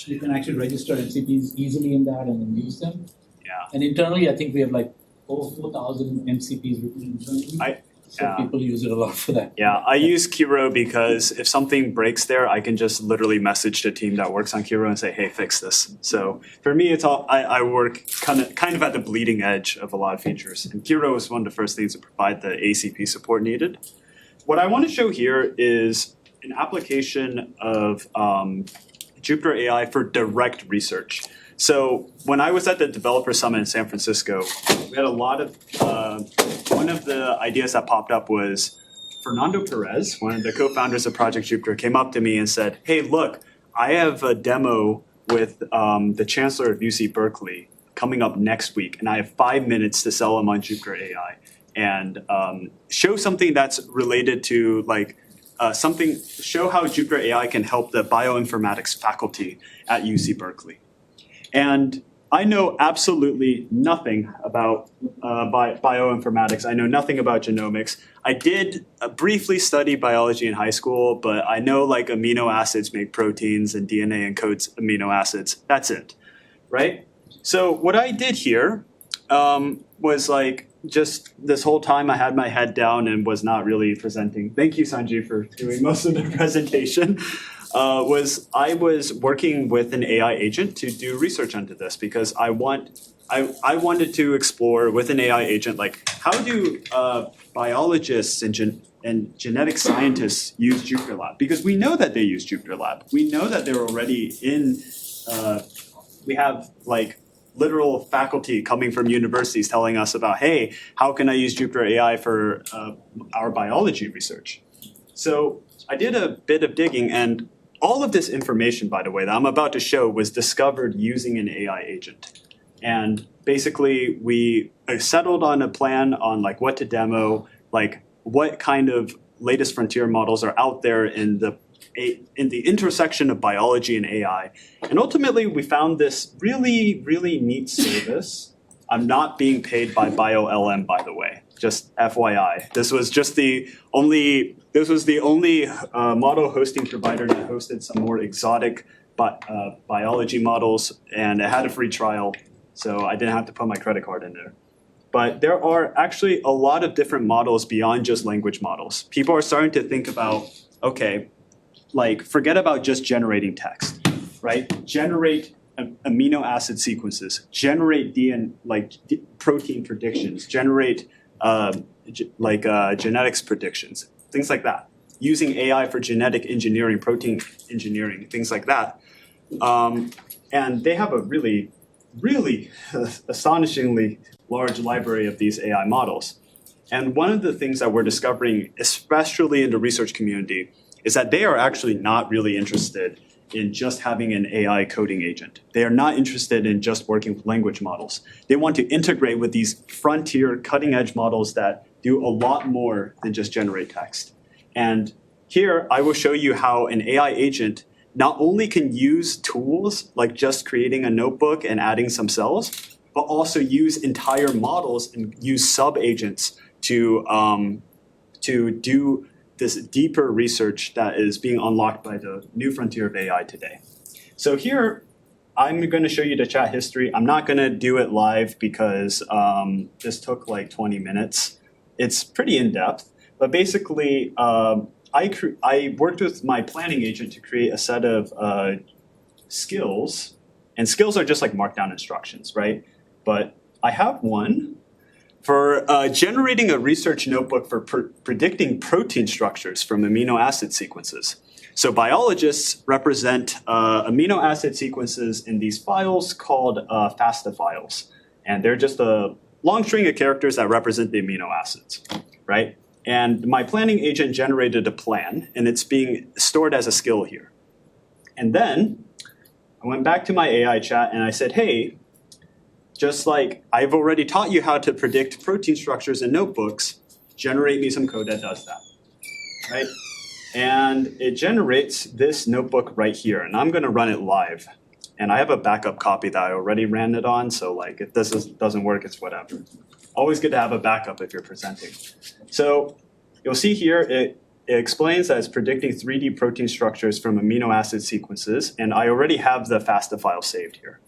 S1: You can actually register MCPs easily in that and then use them.
S2: yeah.
S1: And internally, I think we have like over 4,000 MCPs written internally. So
S2: yeah.
S1: people use it a lot for that.
S2: Yeah, I use Kiro because if something breaks there, I can just literally message the team that works on Kiro and say, hey, fix this. So for me, it's all I work kind of at the bleeding edge of a lot of features. And Kiro is one of the first things to provide the ACP support needed. What I want to show here is an application of Jupyter AI for direct research. So when I was at the Developer Summit in San Francisco, we had a lot of, one of the ideas that popped up was Fernando Perez, one of the co-founders of Project Jupyter, came up to me and said, hey, look, I have a demo with the Chancellor of UC Berkeley coming up next week, and I have 5 minutes to sell him on Jupyter AI. And show something that's related to show how Jupyter AI can help the bioinformatics faculty at UC Berkeley. And I know absolutely nothing about bioinformatics. I know nothing about genomics. I did briefly study biology in high school, but I know like amino acids make proteins and DNA encodes amino acids. That's it, right? So what I did here was like just this whole time I had my head down and was not really presenting. Thank you, Sanjiv, for doing most of the presentation. I was working with an AI agent to do research into this because I wanted to explore with an AI agent like how do biologists and genetic scientists use Jupyter Lab, because we know that they use Jupyter Lab. We know that they're already in. We have like literal faculty coming from universities telling us about, hey, how can I use Jupyter AI for our biology research? So I did a bit of digging, and all of this information, by the way, that I'm about to show was discovered using an AI agent. And basically, we settled on a plan on like what to demo, like what kind of latest frontier models are out there in the intersection of biology and AI. And ultimately, we found this really, really neat service. I'm not being paid by BioLM, by the way, just FYI. This was the only model hosting provider that hosted some more exotic biology models, and it had a free trial, so I didn't have to put my credit card in there. But there are actually a lot of different models beyond just language models. People are starting to think about, okay, like forget about just generating text, right? Generate amino acid sequences, generate protein predictions, generate genetics predictions, things like that. Using AI for genetic engineering, protein engineering, things like that. And they have a really, really astonishingly large library of these AI models. And one of the things that we're discovering, especially in the research community, is that they are actually not really interested in just having an AI coding agent. They are not interested in just working with language models. They want to integrate with these frontier cutting edge models that do a lot more than just generate text. And here I will show you how an AI agent not only can use tools like just creating a notebook and adding some cells, but also use entire models and use sub-agents to do this deeper research that is being unlocked by the new frontier of AI today. So here, I'm going to show you the chat history. I'm not going to do it live because this took like 20 minutes. It's pretty in-depth, but basically, I worked with my planning agent to create a set of skills, and skills are just like markdown instructions, right? But I have one for generating a research notebook for predicting protein structures from amino acid sequences. So biologists represent amino acid sequences in these files called FASTA files. And they're just a long string of characters that represent the amino acids, right? And my planning agent generated a plan, and it's being stored as a skill here. And then I went back to my AI chat and I said, hey, just like I've already taught you how to predict protein structures in notebooks, generate me some code that does that, right? And it generates this notebook right here, and I'm gonna run it live. And I have a backup copy that I already ran it on, so like if this doesn't work, it's whatever. Always good to have a backup if you're presenting. So you'll see here, it explains that it's predicting 3D protein structures from amino acid sequences, and I already have the FASTA file saved here.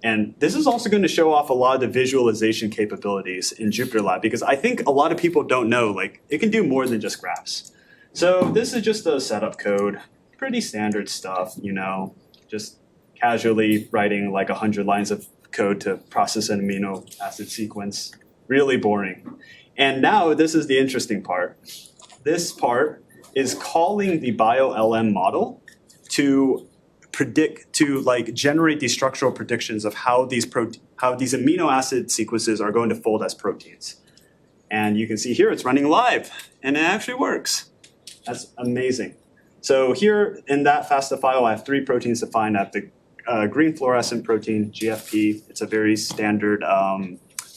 S2: And this is also going to show off a lot of the visualization capabilities in JupyterLab, because I think a lot of people don't know, like, it can do more than just graphs. So this is just a setup code, pretty standard stuff, you know, just casually writing like 100 lines of code to process an amino acid sequence. Really boring. And now this is the interesting part. This part is calling the BioLM model to generate these structural predictions of how these amino acid sequences are going to fold as proteins. And you can see here it's running live, and it actually works. That's amazing. So here in that FASTA file, I have 3 proteins defined. I have the green fluorescent protein, GFP. It's a very standard,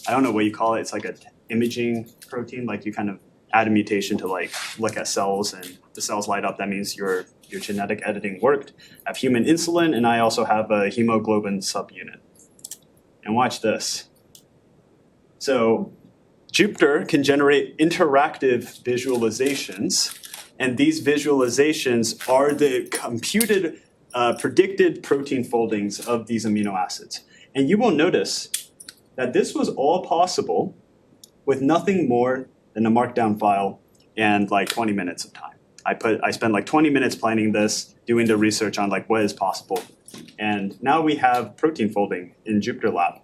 S2: I don't know what you call it. It's like an imaging protein, like you kind of add a mutation to like look at cells and the cells light up. That means your genetic editing worked. I have human insulin, and I also have a hemoglobin subunit. And watch this. So Jupyter can generate interactive visualizations, and these visualizations are the computed predicted protein foldings of these amino acids. And you will notice that this was all possible with nothing more than a markdown file and like 20 minutes of time. I spent like 20 minutes planning this, doing the research on like what is possible. And now we have protein folding in JupyterLab.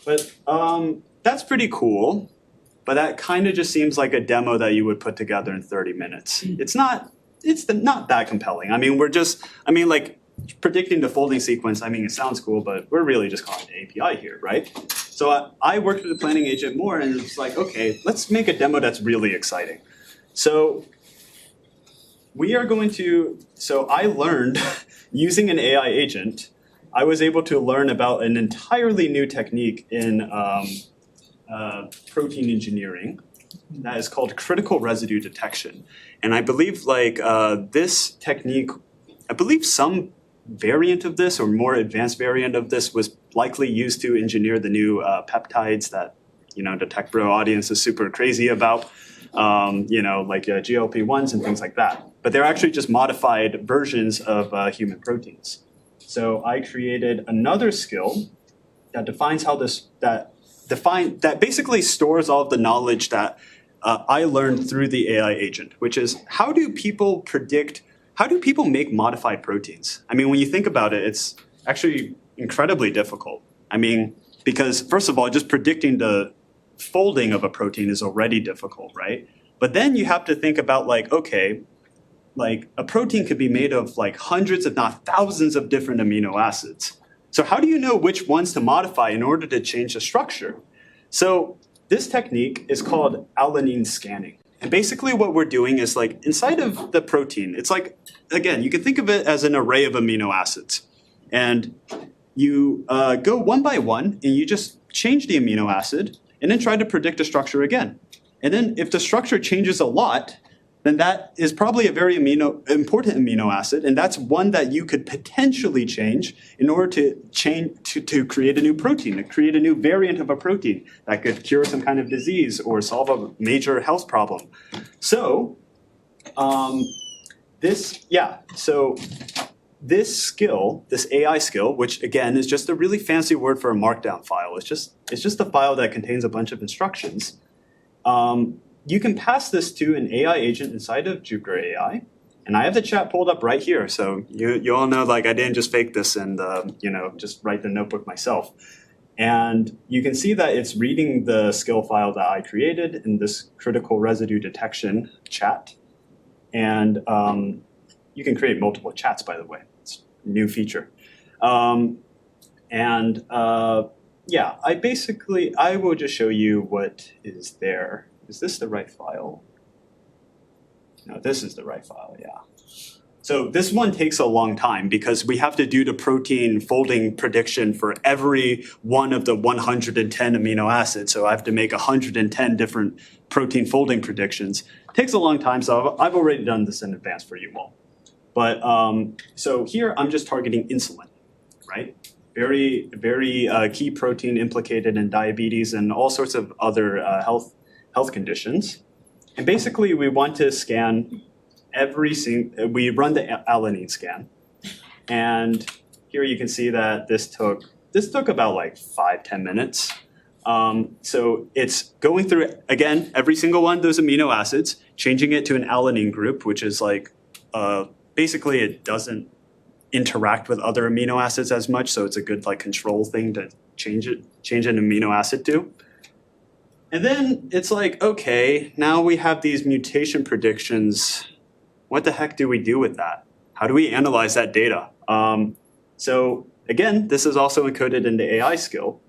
S2: But that's pretty cool. But that kind of just seems like a demo that you would put together in 30 minutes. It's not that compelling. I mean, like predicting the folding sequence, I mean, it sounds cool, but we're really just calling it API here, right? So I worked with the planning agent more, and it's like, okay, let's make a demo that's really exciting. So I learned using an AI agent, I was able to learn about an entirely new technique in protein engineering that is called critical residue detection. And I believe this technique, I believe some variant of this or more advanced variant of this was likely used to engineer the new peptides that, the tech bro audience is super crazy about, like GLP-1s and things like that. But they're actually just modified versions of human proteins. So I created another skill that defines that basically stores all of the knowledge that I learned through the AI agent, which is how do people make modified proteins? I mean, when you think about it, it's actually incredibly difficult. I mean, because first of all, just predicting the folding of a protein is already difficult, right? But then you have to think about a protein could be made of like hundreds, if not thousands of different amino acids. So how do you know which ones to modify in order to change the structure? So this technique is called alanine scanning. And basically what we're doing is like inside of the protein, it's like, again, you can think of it as an array of amino acids. And you go one by one and you just change the amino acid and then try to predict the structure again. And then if the structure changes a lot, then that is probably a very important amino acid, and that's one that you could potentially change in order to create a new protein, to create a new variant of a protein that could cure some kind of disease or solve a major health problem. So this skill, this AI skill, which again is just a really fancy word for a markdown file. It's just a file that contains a bunch of instructions. You can pass this to an AI agent inside of Jupyter AI. And I have the chat pulled up right here. So you all know, like, I didn't just fake this and just write the notebook myself. And you can see that it's reading the skill file that I created in this critical residue detection chat. And you can create multiple chats, by the way. It's a new feature. I will just show you what is there. Is this the right file? No, this is the right file, yeah. So this one takes a long time because we have to do the protein folding prediction for every one of the 110 amino acids. So I have to make 110 different protein folding predictions. It takes a long time, so I've already done this in advance for you all. But so here I'm just targeting insulin, right? Very, very key protein implicated in diabetes and all sorts of other health conditions. And basically we want to scan we run the alanine scan. And here you can see that this took about like 5-10 minutes. So it's going through, again, every single one of those amino acids, changing it to an alanine group, which is like, basically it doesn't interact with other amino acids as much. So it's a good like control thing to change an amino acid to. And then it's like, okay, now we have these mutation predictions. What the heck do we do with that? How do we analyze that data? So again, this is also encoded in the AI skill.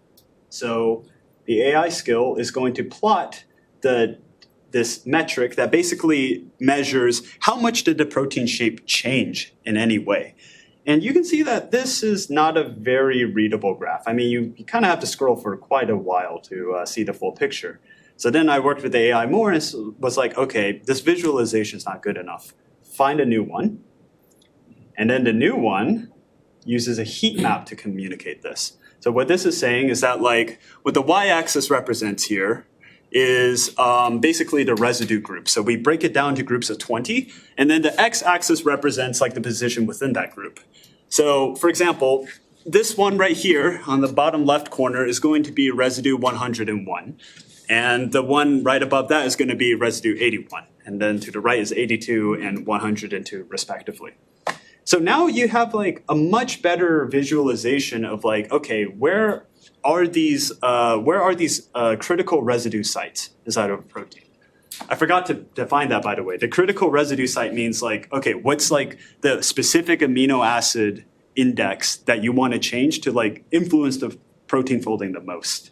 S2: So the AI skill is going to plot this metric that basically measures how much did the protein shape change in any way. And you can see that this is not a very readable graph. I mean, you kind of have to scroll for quite a while to see the full picture. So then I worked with the AI more and was like, okay, this visualization is not good enough. Find a new one. And then the new one uses a heat map to communicate this. So what this is saying is that like what the y-axis represents here is basically the residue group. So we break it down to groups of 20, and then the x-axis represents like the position within that group. So for example, this one right here on the bottom left corner is going to be residue 101. And the one right above that is going to be residue 81. And then to the right is 82 and 102 respectively. So now you have like a much better visualization of like, okay, where are these critical residue sites inside of a protein? I forgot to define that, by the way. The critical residue site means like, okay, what's like the specific amino acid index that you want to change to like influence the protein folding the most?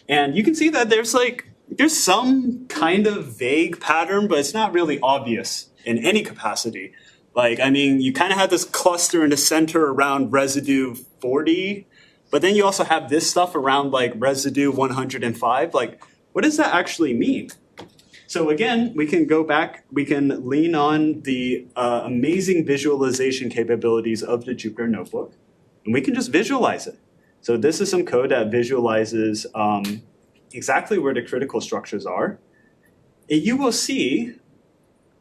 S2: And you can see that there's some kind of vague pattern, but it's not really obvious in any capacity. Like, I mean, you kind of have this cluster in the center around residue 40, but then you also have this stuff around like residue 105. Like, what does that actually mean? So again, we can go back, we can lean on the amazing visualization capabilities of the Jupyter Notebook, and we can just visualize it. So this is some code that visualizes exactly where the critical structures are. And you will see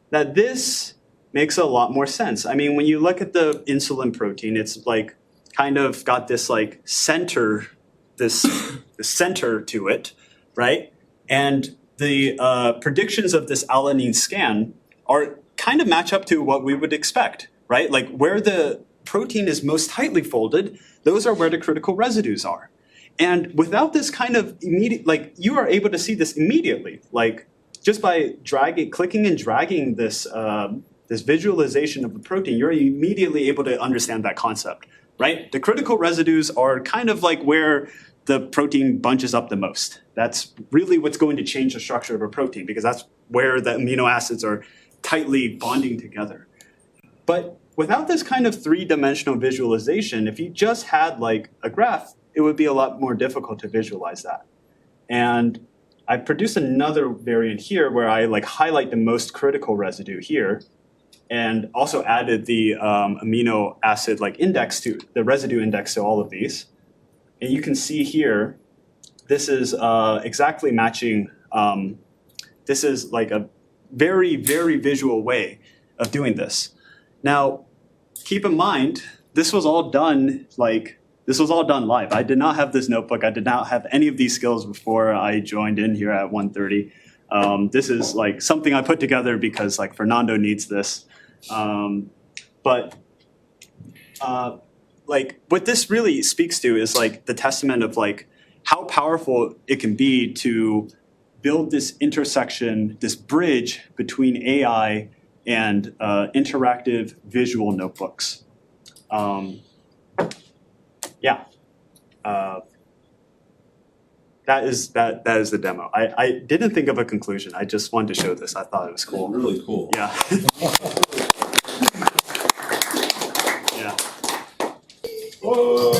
S2: that this makes a lot more sense. I mean, when you look at the insulin protein, it's like kind of got this like center, this center to it, right? And the predictions of this alanine scan are kind of match up to what we would expect, right? Like where the protein is most tightly folded, those are where the critical residues are. And without this kind of immediate, like you are able to see this immediately, like just by clicking and dragging this, this visualization of the protein, you're immediately able to understand that concept, right? The critical residues are kind of like where the protein bunches up the most. That's really what's going to change the structure of a protein because that's where the amino acids are tightly bonding together. But without this kind of three-dimensional visualization, if you just had like a graph, it would be a lot more difficult to visualize that. And I produced another variant here where I like highlight the most critical residue here, and also added the amino acid like index to the residue index to all of these. And you can see here, this is exactly matching. This is like a very, very visual way of doing this. Now, keep in mind, this was all done live. I did not have this notebook. I did not have any of these skills before I joined in here at 1:30. This is like something I put together because like Fernando needs this. But like what this really speaks to is like the testament of like how powerful it can be to build this intersection, this bridge between AI and interactive visual notebooks. That is the demo. I didn't think of a conclusion. I just wanted to show this. I thought it was cool.
S5: Really cool.
S2: Yeah. Yeah.
S5: Whoa!